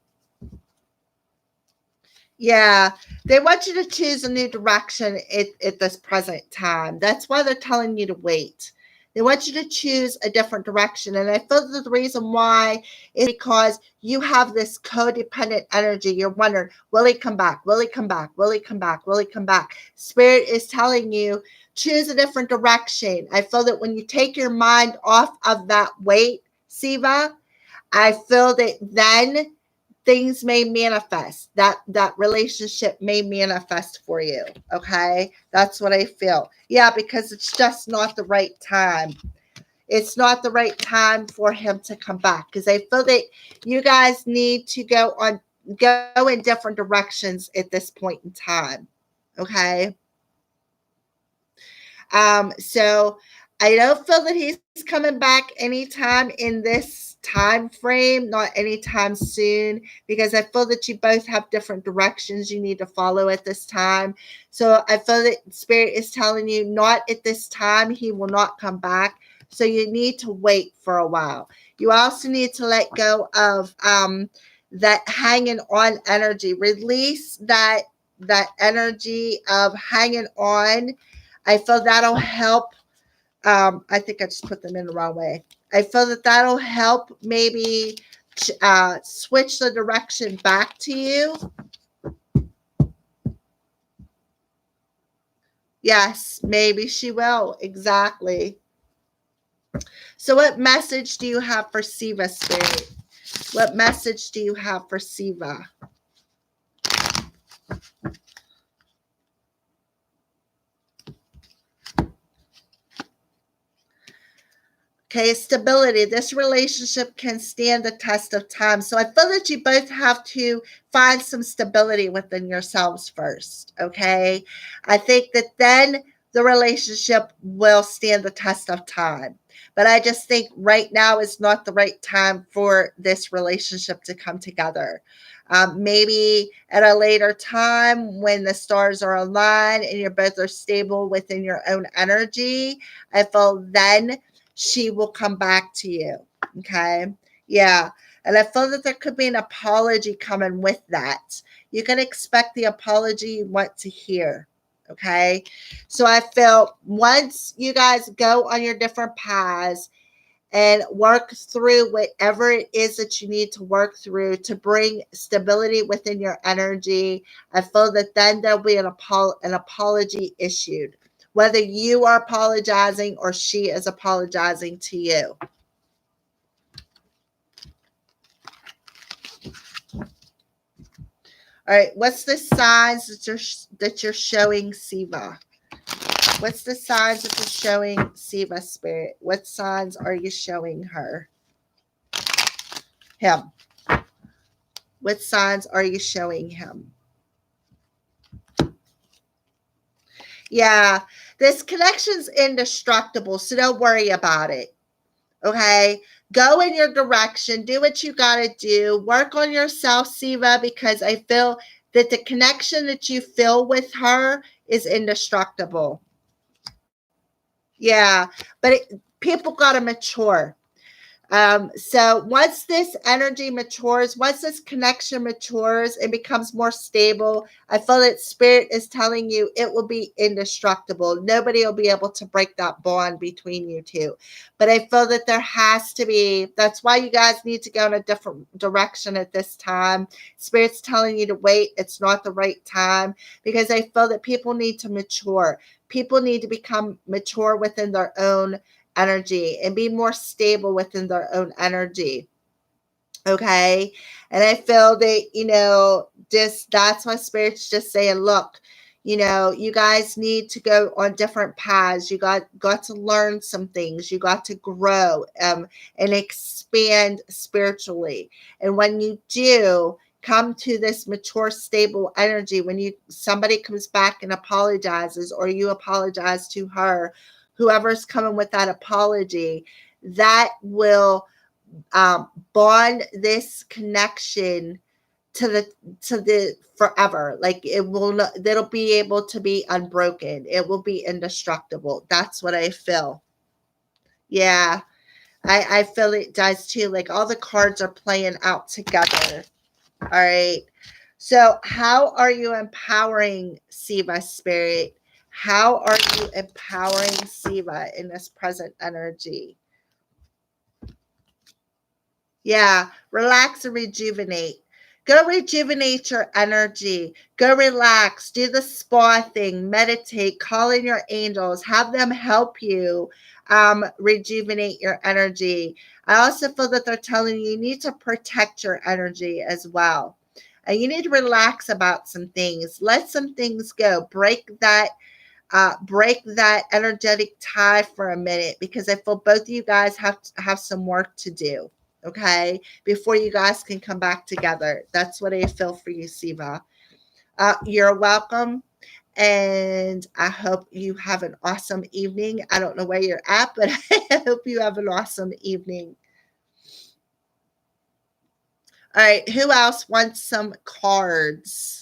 Yeah, they want you to choose a new direction at this present time. That's why they're telling you to wait. They want you to choose a different direction. And I feel that the reason why is because you have this codependent energy. You're wondering, will he come back? Will he come back? Will he come back? Will he come back? Spirit is telling you, choose a different direction. I feel that when you take your mind off of that wait, Siva, I feel that then things may manifest. That relationship may manifest for you. Okay, that's what I feel. Yeah, because it's just not the right time. It's not the right time for him to come back, because I feel that you guys need to go in different directions at this point in time. Okay. So I don't feel that he's coming back anytime in this time frame, not anytime soon, because I feel that you both have different directions you need to follow at this time. So I feel that Spirit is telling you, not at this time, he will not come back. So you need to wait for a while. You also need to let go of that hanging on energy. Release that energy of hanging on. I feel that'll help. I think I just put them in the wrong way. I feel that that'll help maybe switch the direction back to you. Yes, maybe she will. Exactly. So, what message do you have for Siva, Spirit? What message do you have for Siva? Okay, stability. This relationship can stand the test of time. So I feel that you both have to find some stability within yourselves first. Okay. I think that then the relationship will stand the test of time. But I just think right now is not the right time for this relationship to come together. Maybe at a later time when the stars are aligned and you both are stable within your own energy, I feel then she will come back to you. Okay. Yeah. And I feel that there could be an apology coming with that. You can expect the apology you want to hear. Okay. So I feel once you guys go on your different paths and work through whatever it is that you need to work through to bring stability within your energy, I feel that then there'll be an apology issued, whether you are apologizing or she is apologizing to you. All right, what's the signs that you're showing Siva? What's the signs that you're showing Siva spirit? What signs are you showing her? Him. What signs are you showing him? Yeah, this connection's indestructible, so don't worry about it. Okay, go in your direction, do what you got to do, work on yourself, Siva, because I feel that the connection that you feel with her is indestructible. Yeah, but people got to mature. So once this energy matures, once this connection matures and becomes more stable, I feel that spirit is telling you it will be indestructible. Nobody will be able to break that bond between you two. But I feel that there has to be, that's why you guys need to go in a different direction at this time. Spirit's telling you to wait. It's not the right time, because I feel that people need to mature. People need to become mature within their own energy and be more stable within their own energy. Okay. And I feel that, that's why spirit's just saying, look, you guys need to go on different paths. You got to learn some things. You got to grow and expand spiritually. And when you do come to this mature, stable energy, when somebody comes back and apologizes, or you apologize to her, whoever's coming with that apology, that will bond this connection to the forever. Like it will not, that'll be able to be unbroken. It will be indestructible. That's what I feel. Yeah, I feel it does too. Like all the cards are playing out together. All right. So how are you empowering Siva spirit? How are you empowering Siva in this present energy? Yeah, relax and rejuvenate. Go rejuvenate your energy. Go relax. Do the spa thing. Meditate. Call in your angels. Have them help you rejuvenate your energy. I also feel that they're telling you need to protect your energy as well. And you need to relax about some things. Let some things go. Break that energetic tie for a minute, because I feel both of you guys have some work to do, okay, before you guys can come back together. That's what I feel for you, Siva. You're welcome, and I hope you have an awesome evening. I don't know where you're at, but I hope you have an awesome evening. All right, who else wants some cards?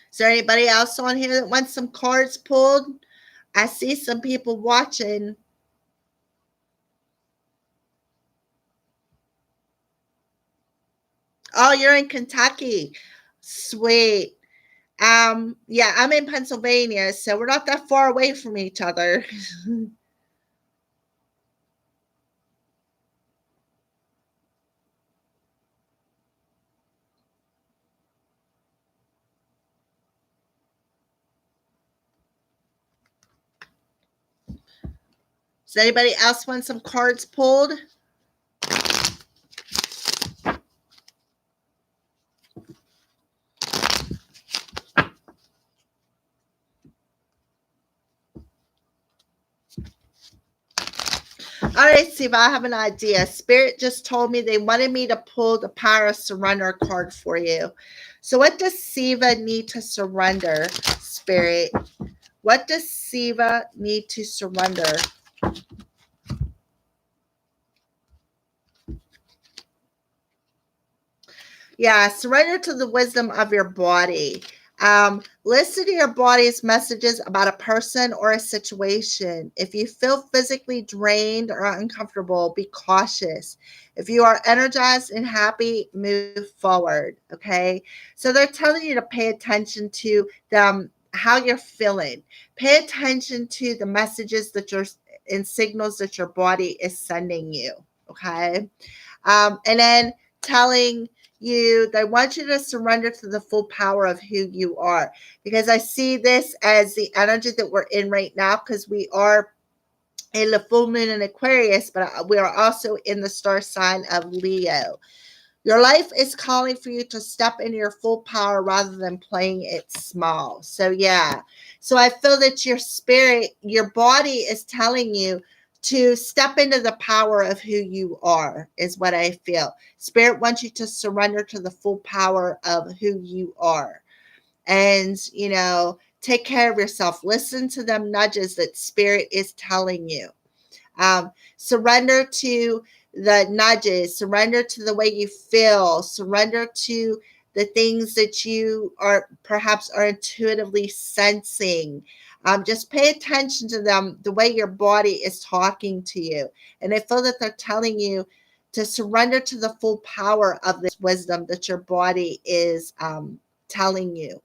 Is there anybody else on here that wants some cards pulled? I see some people watching. Oh, you're in Kentucky. Sweet. Yeah, I'm in Pennsylvania, so we're not that far away from each other. Does anybody else want some cards pulled? All right, Steve, I have an idea. Spirit just told me they wanted me to pull the Power of Surrender card for you. So, what does Siva need to surrender, Spirit? What does Siva need to surrender? Yeah, surrender to the wisdom of your body. Listen to your body's messages about a person or a situation. If you feel physically drained or uncomfortable, be cautious. If you are energized and happy, move forward. Okay. So they're telling you to pay attention to them, how you're feeling. Pay attention to the messages that you're and signals that your body is sending you. Okay. And then telling you they want you to surrender to the full power of who you are, because I see this as the energy that we're in right now, because we are in the full moon in Aquarius, but we are also in the star sign of Leo. Your life is calling for you to step into your full power rather than playing it small. So, yeah. So, I feel that your spirit, your body is telling you to step into the power of who you are, is what I feel. Spirit wants you to surrender to the full power of who you are. And, take care of yourself. Listen to them nudges that spirit is telling you. Surrender to the nudges, surrender to the way you feel, surrender to the things that you are perhaps are intuitively sensing. Just pay attention to them, the way your body is talking to you. And I feel that they're telling you to surrender to the full power of this wisdom that your body is telling you.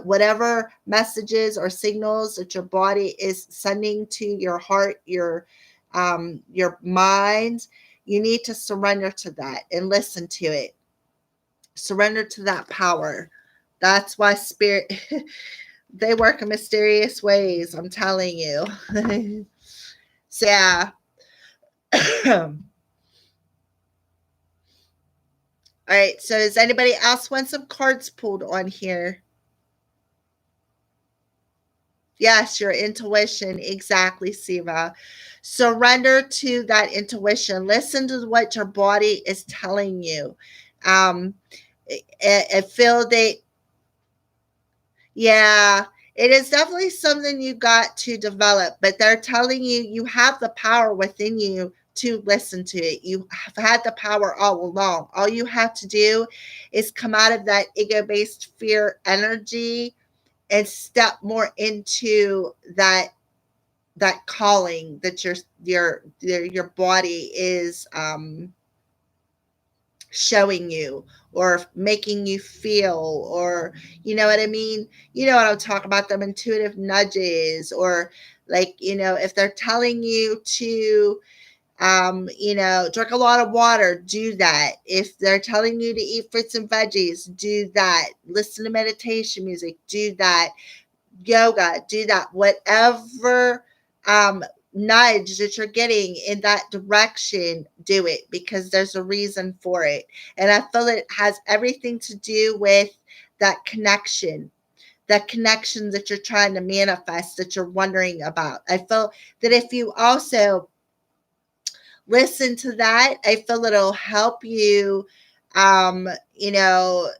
Whatever messages or signals that your body is sending to your heart, your mind, you need to surrender to that and listen to it. Surrender to that power. That's why spirit they work in mysterious ways, I'm telling you. So, yeah. All right, so does anybody else want some cards pulled on here? Yes, your intuition. Exactly, Siva. Surrender to that intuition. Listen to what your body is telling you. Um, I feel that, yeah, it is definitely something you got to develop, but they're telling you you have the power within you to listen to it. You have had the power all along. All you have to do is come out of that ego based fear energy and step more into that calling that your body is showing you or making you feel, or you know what I mean. You know what I'm talking about, them intuitive nudges, or like, if they're telling you to drink a lot of water, do that. If they're telling you to eat fruits and veggies, do that. Listen to meditation music, do that. Yoga, do that. Whatever um, nudge that you're getting in that direction, do it, because there's a reason for it. And I feel it has everything to do with that connection that you're trying to manifest, that you're wondering about. I feel that if you also listen to that, I feel it'll help you, um, you know,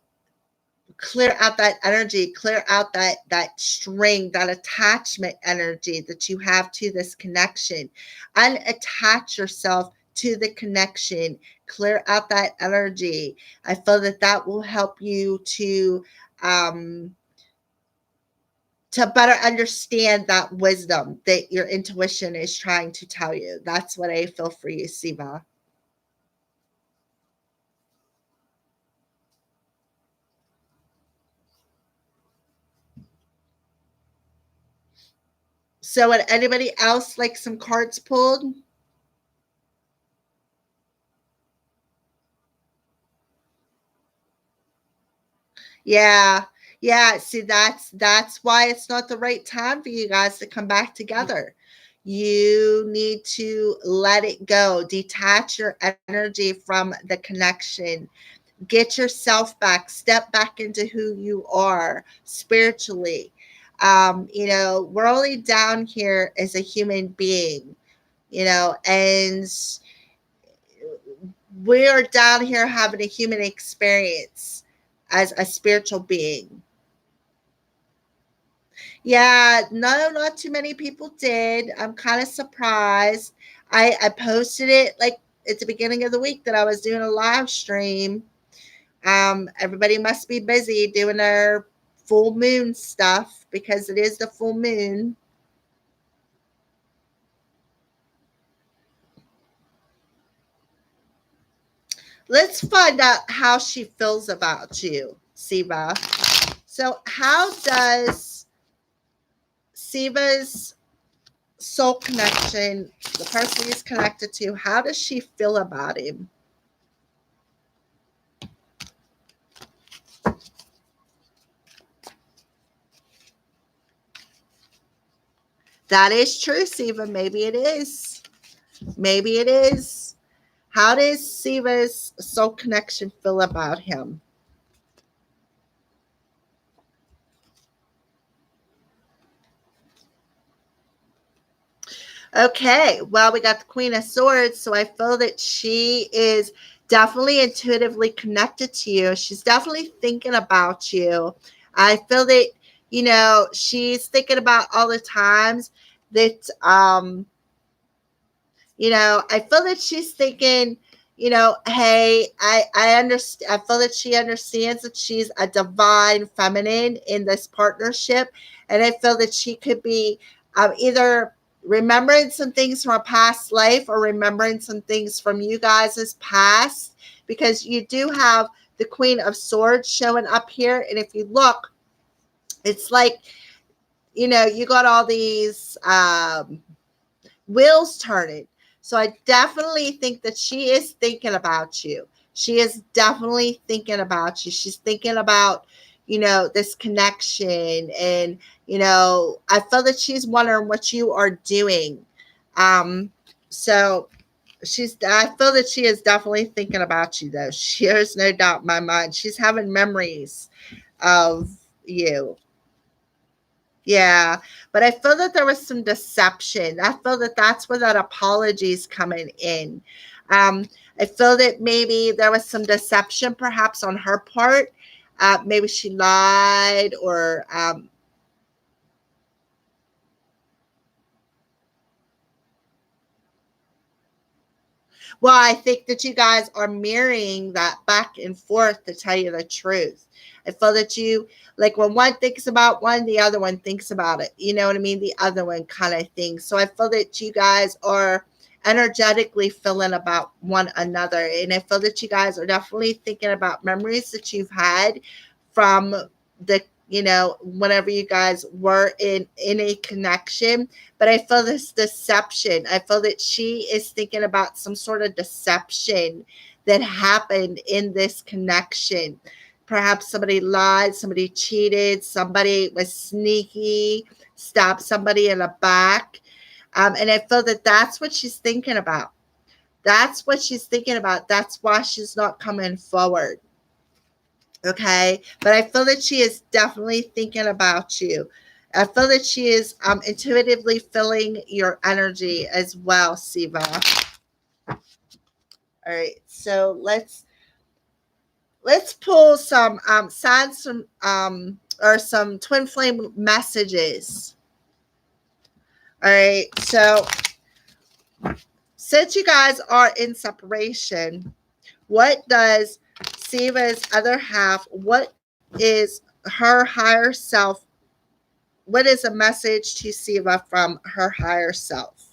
clear out that energy, clear out that string, that attachment energy that you have to this connection. Unattach yourself to the connection, clear out that energy. I feel that that will help you um to better understand that wisdom that your intuition is trying to tell you. That's what I feel for you, Siva. So would anybody else like some cards pulled? Yeah. Yeah, see, that's why it's not the right time for you guys to come back together. You need to let it go. Detach your energy from the connection. Get yourself back. Step back into who you are spiritually. We're only down here as a human being, and we're down here having a human experience as a spiritual being. Yeah, no, not too many people did. I'm kind of surprised. I posted it like at the beginning of the week that I was doing a live stream. Everybody must be busy doing their full moon stuff because it is the full moon. Let's find out how she feels about you, Siva. So, how does Siva's soul connection, the person he's connected to, how does she feel about him? That is true, Siva. Maybe it is. Maybe it is. How does Siva's soul connection feel about him? Okay, well, we got the Queen of Swords, so I feel that she is definitely intuitively connected to you. She's definitely thinking about you. I feel that, she's thinking about all the times that I feel that she's thinking, hey, I understand. I feel that she understands that she's a divine feminine in this partnership. And I feel that she could be either remembering some things from a past life or remembering some things from you guys' past, because you do have the Queen of Swords showing up here. And if you look, it's like, you got all these wheels turning. So I definitely think that she is thinking about you. She is definitely thinking about you. She's thinking about, this connection. And, I feel that she's wondering what you are doing. So I feel that she is definitely thinking about you, though. There's no doubt in my mind. She's having memories of you. Yeah, but I feel that there was some deception. I feel that that's where that apology is coming in. Um, I feel that maybe there was some deception, perhaps on her part. Maybe she lied, or well, I think that you guys are mirroring that back and forth, to tell you the truth. I feel that you, like, when one thinks about one, the other one thinks about it. You know what I mean? The other one kind of thing. So I feel that you guys are energetically feeling about one another. And I feel that you guys are definitely thinking about memories that you've had from the, whenever you guys were in a connection. But I feel this deception. I feel that she is thinking about some sort of deception that happened in this connection. Perhaps somebody lied, somebody cheated, somebody was sneaky, stabbed somebody in the back. And I feel that that's what she's thinking about. That's what she's thinking about. That's why she's not coming forward. Okay. But I feel that she is definitely thinking about you. I feel that she is intuitively feeling your energy as well, Siva. All right. So let's pull some signs, some or some twin flame messages. All right. So since you guys are in separation, what does Siva's other half, what is her higher self, what is a message to Siva from her higher self?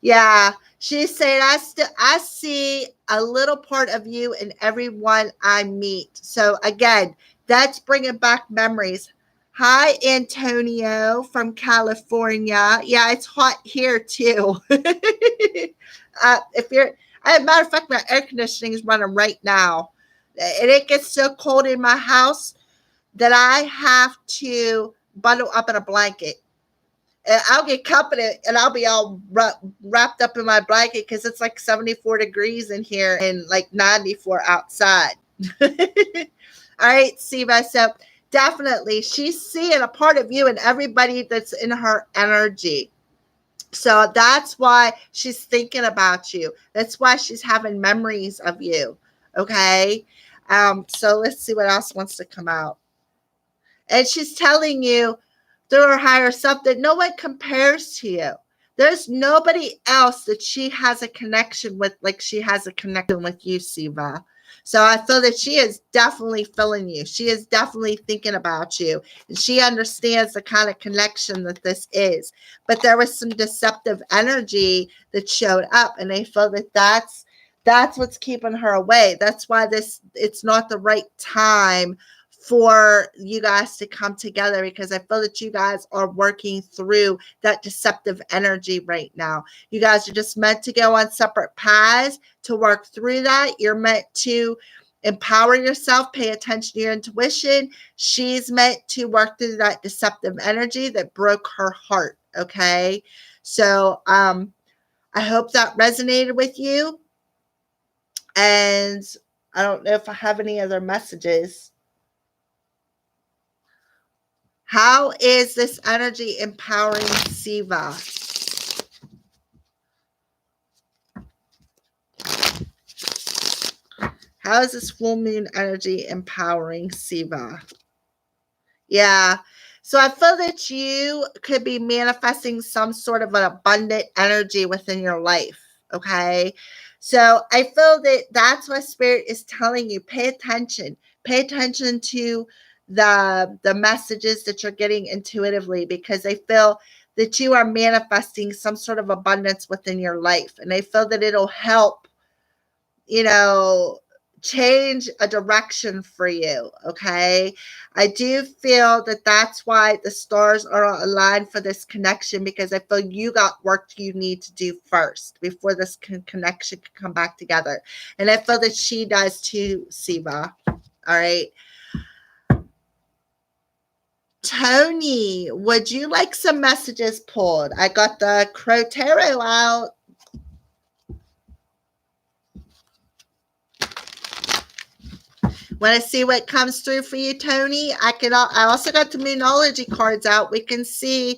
Yeah, she's saying, I see a little part of you in everyone I meet. So again, that's bringing back memories. Hi, Antonio from California. Yeah, it's hot here too. If you're, as a matter of fact, my air conditioning is running right now, and it gets so cold in my house that I have to bundle up in a blanket. And I'll get company and I'll be all wrapped up in my blanket because it's like 74 degrees in here and like 94 outside. All right, Siva. So definitely she's seeing a part of you and everybody that's in her energy. So that's why she's thinking about you. That's why she's having memories of you. Okay. So let's see what else wants to come out. And she's telling you through her higher self that no one compares to you. There's nobody else that she has a connection with, like she has a connection with you, Siva. So I feel that she is definitely feeling you. She is definitely thinking about you. And she understands the kind of connection that this is. But there was some deceptive energy that showed up, and I feel that that's what's keeping her away. That's why it's not the right time for you guys to come together, because I feel that you guys are working through that deceptive energy right now. You guys are just meant to go on separate paths to work through that. You're meant to empower yourself, pay attention to your intuition. She's meant to work through that deceptive energy that broke her heart. Okay. So I hope that resonated with you. And I don't know if I have any other messages. How is this energy empowering Siva? How is this full moon energy empowering Siva? Yeah. So I feel that you could be manifesting some sort of an abundant energy within your life. Okay. So I feel that that's what Spirit is telling you. Pay attention. Pay attention to the messages that you're getting intuitively, because I feel that you are manifesting some sort of abundance within your life. And I feel that it'll help, you know, change a direction for you. Okay. I do feel that that's why the stars are aligned for this connection, because I feel you got work you need to do first before this connection can come back together. And I feel that she does too, Siva. All right. Tony, would you like some messages pulled? I got the Crow Tarot out. Want to see what comes through for you, Tony? I also got the Moonology cards out. We can see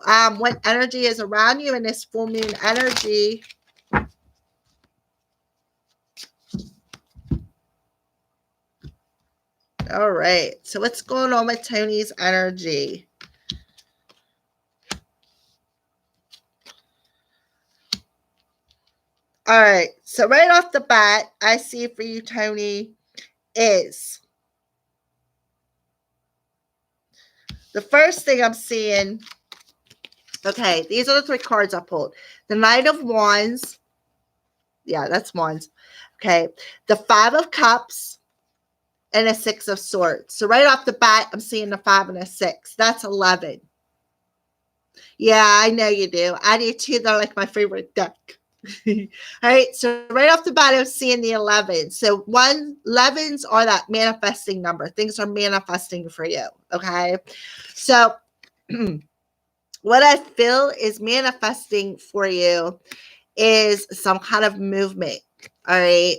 what energy is around you in this full moon energy. All right. So what's going on with Tony's energy? All right. So right off the bat, I see for you, Tony, is the first thing I'm seeing. Okay, these are the three cards I pulled. The Knight of Wands. Yeah, that's Wands. Okay. The Five of Cups and a Six of Swords. So right off the bat, I'm seeing a 5 and a 6. That's 11. Yeah, I know you do. I do too. They're like my favorite deck. All right. So right off the bat, I'm seeing the 11. So 11s are that manifesting number. Things are manifesting for you. Okay. So what I feel is manifesting for you is some kind of movement. All right.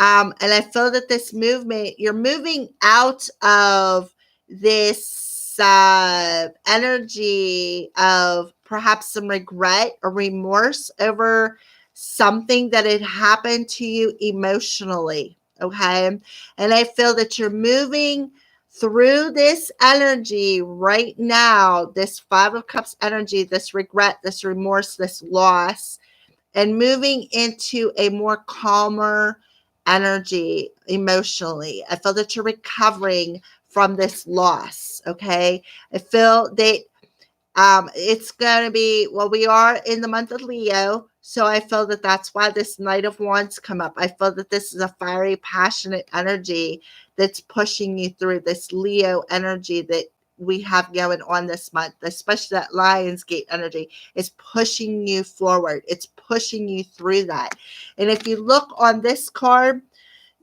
And I feel that this movement, you're moving out of this energy of perhaps some regret or remorse over something that had happened to you emotionally. Okay. And I feel that you're moving through this energy right now, this Five of Cups energy, this regret, this remorse, this loss, and moving into a more calmer energy emotionally. I feel that you're recovering from this loss. Okay. I feel that it's going to be, well, we are in the month of Leo. So I feel that that's why this Knight of Wands come up. I feel that this is a fiery, passionate energy that's pushing you through, this Leo energy that we have going on this month, especially that Lionsgate energy is pushing you forward. It's pushing you through that. And if you look on this card,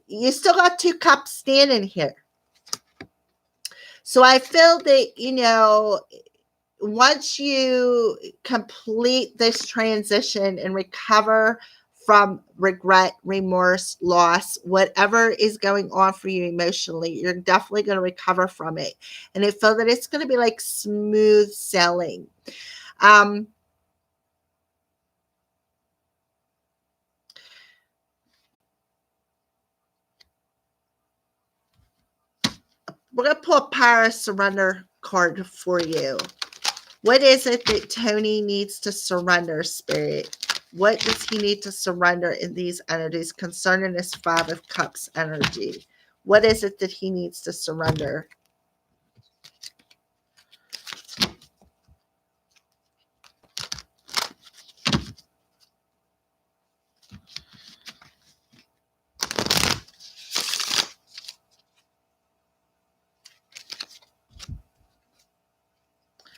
you still got 2 cups standing here. So I feel that, once you complete this transition and recover from regret, remorse, loss, whatever is going on for you emotionally, you're definitely going to recover from it. And I feel that it's going to be like smooth sailing. We're going to pull a Power of Surrender card for you. What is it that Tony needs to surrender, Spirit? What does he need to surrender in these energies concerning this Five of Cups energy? What is it that he needs to surrender?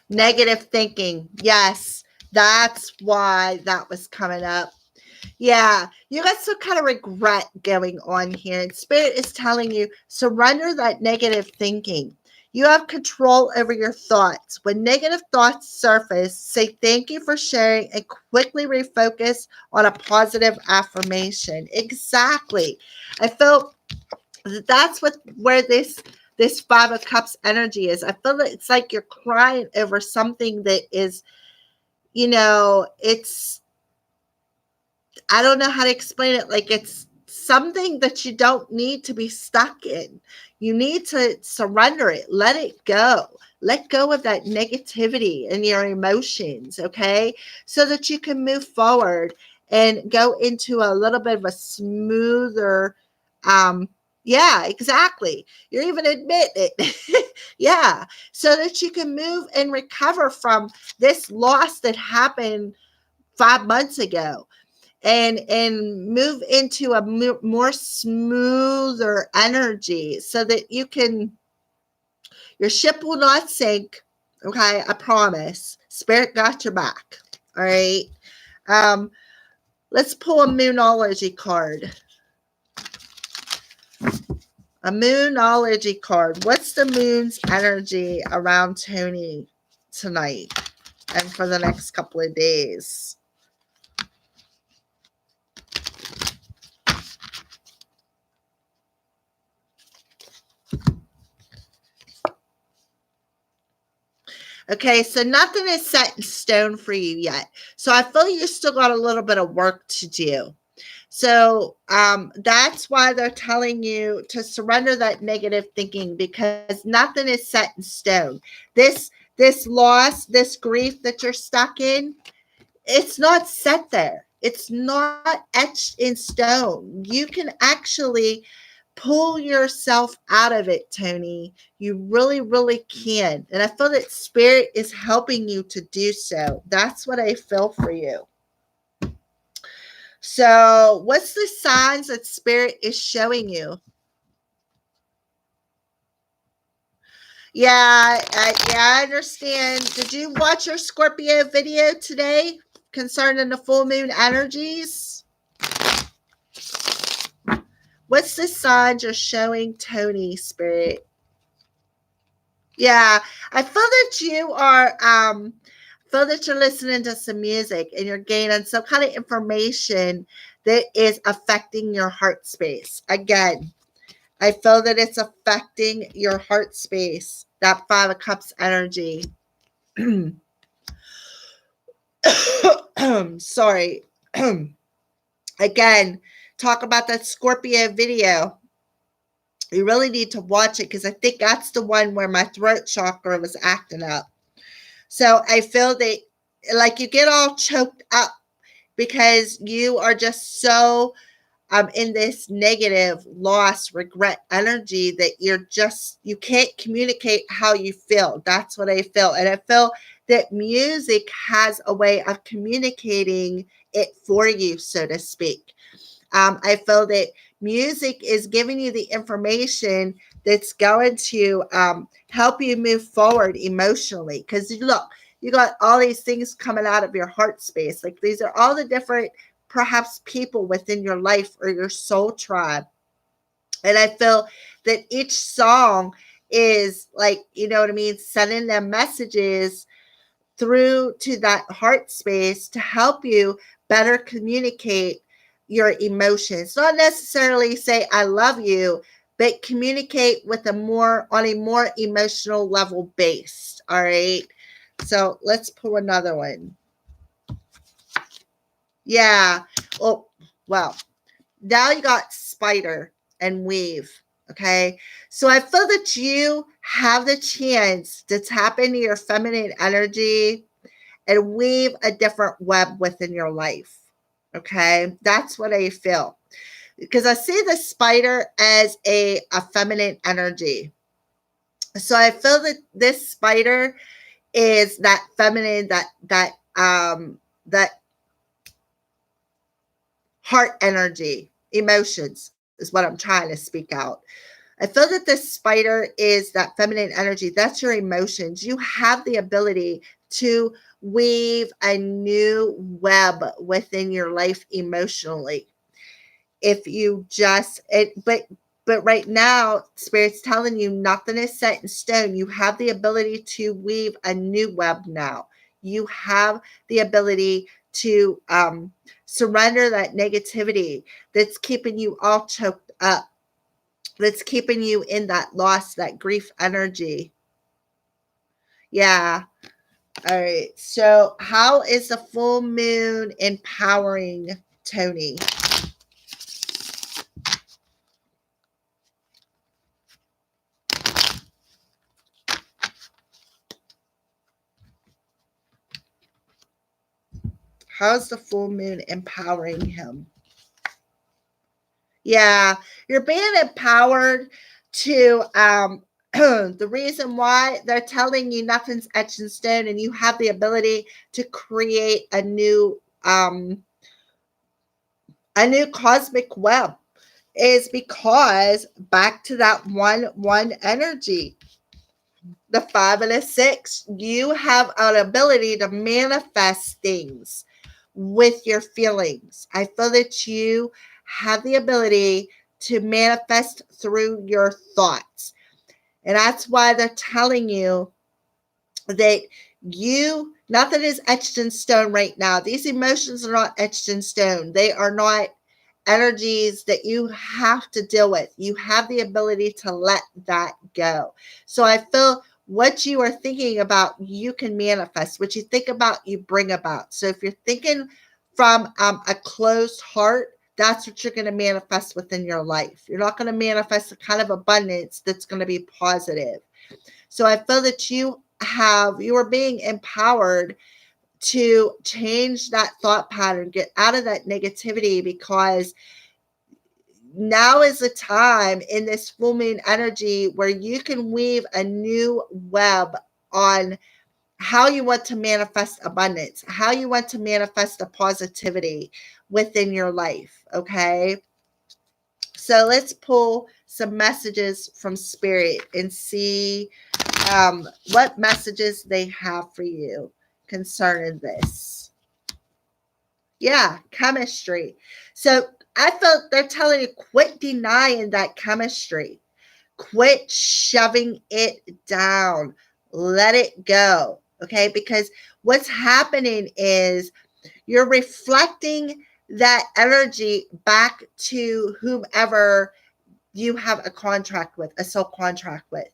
Negative thinking. Yes, that's why that was coming up. Yeah, you got some kind of regret going on here. And Spirit is telling you, surrender that negative thinking. You have control over your thoughts. When negative thoughts surface, say thank you for sharing and quickly refocus on a positive affirmation. Exactly. I feel that's what where this Five of Cups energy is. I feel that it's like you're crying over something that is, it's, I don't know how to explain it. Like it's something that you don't need to be stuck in. You need to surrender it, let it go. Let go of that negativity and your emotions, okay? So that you can move forward and go into a little bit of a smoother, yeah, exactly. You're even admitting it. Yeah. So that you can move and recover from this loss that happened 5 months ago, and move into a more smoother energy so that your ship will not sink. Okay, I promise. Spirit got your back. All right. um let's pull a moonology card. A moonology card. What's the moon's energy around Tony tonight and for the next couple of days? Okay, so nothing is set in stone for you yet. So I feel you still got a little bit of work to do. So that's why they're telling you to surrender that negative thinking, because nothing is set in stone. This loss, this grief that you're stuck in, it's not set there. It's not etched in stone. You can actually pull yourself out of it, Tony. You really, really can. And I feel that Spirit is helping you to do so. That's what I feel for you. So, what's the signs that Spirit is showing you? Yeah, I understand. Did you watch your Scorpio video today concerning the full moon energies? What's the signs you're showing Tony, Spirit? Yeah, I feel that you are feel that you're listening to some music and you're gaining some kind of information that is affecting your heart space. Again, I feel that it's affecting your heart space. That Five of Cups energy. Sorry. Again, talk about that Scorpio video. You really need to watch it because I think that's the one where my throat chakra was acting up. So I feel that like you get all choked up because you are just so in this negative loss regret energy that you can't communicate how you feel. That's what I feel. And I feel that music has a way of communicating it for you, so to speak. I feel that music is giving you the information that's going to help you move forward emotionally. Because look, you got all these things coming out of your heart space. Like these are all the different, perhaps, people within your life or your soul tribe. And I feel that each song is like, you know what I mean, sending them messages through to that heart space to help you better communicate your emotions. Not necessarily say I love you, but communicate with on a more emotional level based. All right. So let's pull another one. Yeah. Oh, well. Now you got spider and weave. Okay. So I feel that you have the chance to tap into your feminine energy and weave a different web within your life. Okay. That's what I feel. Because I see the spider as a feminine energy. So I feel that this spider is that feminine, that heart energy, emotions is what I'm trying to speak out. I feel that this spider is that feminine energy. That's your emotions. You have the ability to weave a new web within your life emotionally. If you just it but right now spirit's telling you nothing is set in stone. You have the ability to weave a new web now. You have the ability to surrender that negativity that's keeping you all choked up, that's keeping you in that loss, that grief energy. Yeah. All right. So how is the full moon empowering Tony? How's the full moon empowering him? Yeah, you're being empowered to the reason why they're telling you nothing's etched in stone and you have the ability to create a new cosmic web is because back to that one energy, the 5 and the 6, you have an ability to manifest things with your feelings. I feel that you have the ability to manifest through your thoughts. And that's why they're telling you that nothing is etched in stone right now. These emotions are not etched in stone. They are not energies that you have to deal with. You have the ability to let that go. So I feel what you are thinking about, you can manifest. What you think about, you bring about. So if you're thinking from a closed heart, that's what you're going to manifest within your life. You're not going to manifest a kind of abundance that's going to be positive. So I feel that you are being empowered to change that thought pattern, get out of that negativity, because now is the time in this full moon energy where you can weave a new web on how you want to manifest abundance, how you want to manifest a positivity within your life. Okay. So let's pull some messages from spirit and see what messages they have for you concerning this. Yeah, chemistry. So I felt they're telling you quit denying that chemistry. Quit shoving it down. Let it go. Okay? Because what's happening is you're reflecting that energy back to whomever you have a contract with, a soul contract with.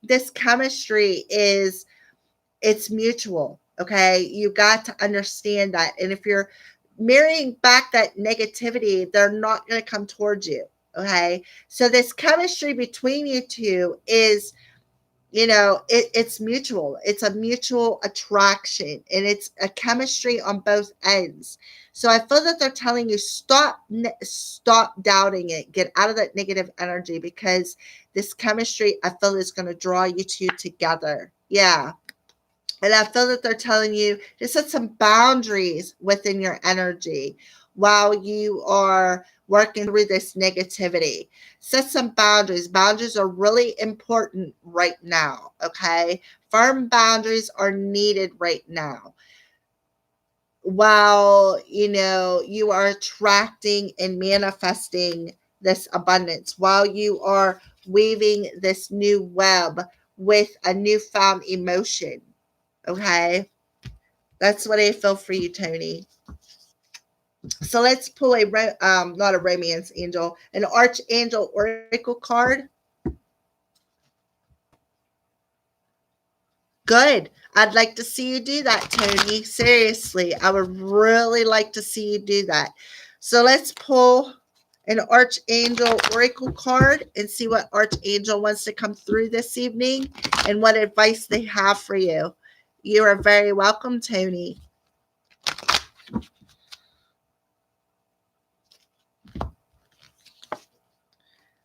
This chemistry is, it's mutual. Okay. You got to understand that. And if you're marrying back that negativity, they're not going to come towards you. Okay. So this chemistry between you two is, it's mutual. It's a mutual attraction and it's a chemistry on both ends. So I feel that they're telling you stop doubting it, get out of that negative energy, because this chemistry I feel is going to draw you two together. Yeah. And I feel that they're telling you to set some boundaries within your energy while you are working through this negativity. Set some boundaries. Boundaries are really important right now. Okay. Firm boundaries are needed right now. While, you are attracting and manifesting this abundance, while you are weaving this new web with a newfound emotion. Okay. That's what I feel for you, Tony. So let's pull not a romance angel, an archangel oracle card. Good. I'd like to see you do that, Tony. Seriously, I would really like to see you do that. So let's pull an Archangel Oracle card and see what Archangel wants to come through this evening and what advice they have for you. You are very welcome, Tony.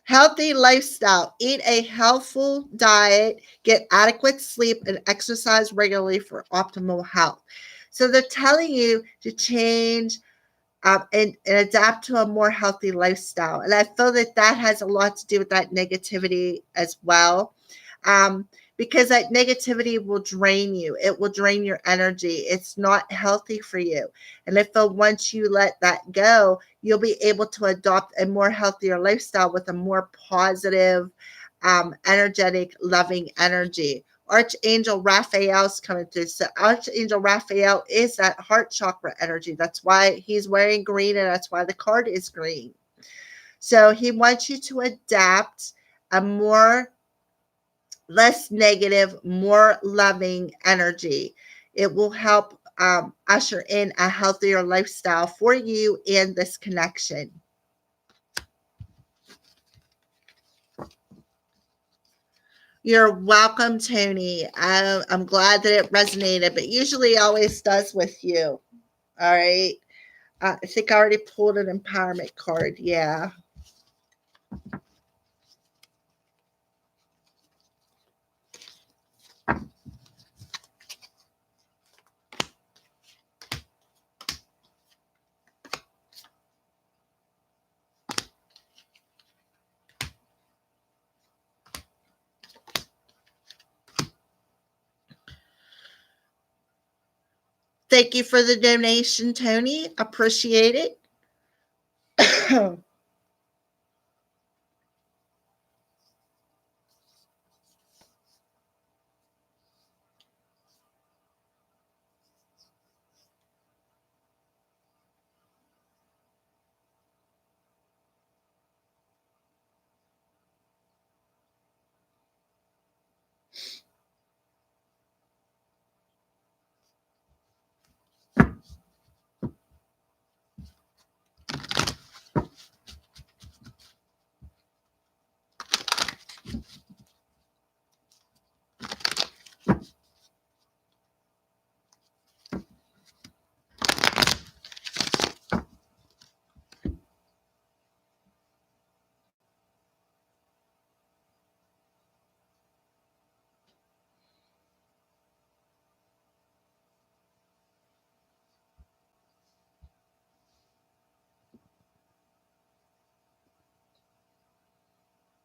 Healthy lifestyle. Eat a healthful diet, get adequate sleep, and exercise regularly for optimal health. So they're telling you to change and adapt to a more healthy lifestyle. And I feel that that has a lot to do with that negativity as well. Um, because that negativity will drain you. It will drain your energy. It's not healthy for you. And I feel once you let that go, you'll be able to adopt a more healthier lifestyle with a more positive, energetic, loving energy. Archangel Raphael's coming through. So Archangel Raphael is that heart chakra energy. That's why he's wearing green and that's why the card is green. So he wants you to adapt a more less negative, more loving energy. It will help usher in a healthier lifestyle for you and this connection. You're welcome, Tony. I'm glad that it resonated, but usually it always does with you. All right. I think I already pulled an empowerment card. Yeah. Thank you for the donation, Tony. Appreciate it.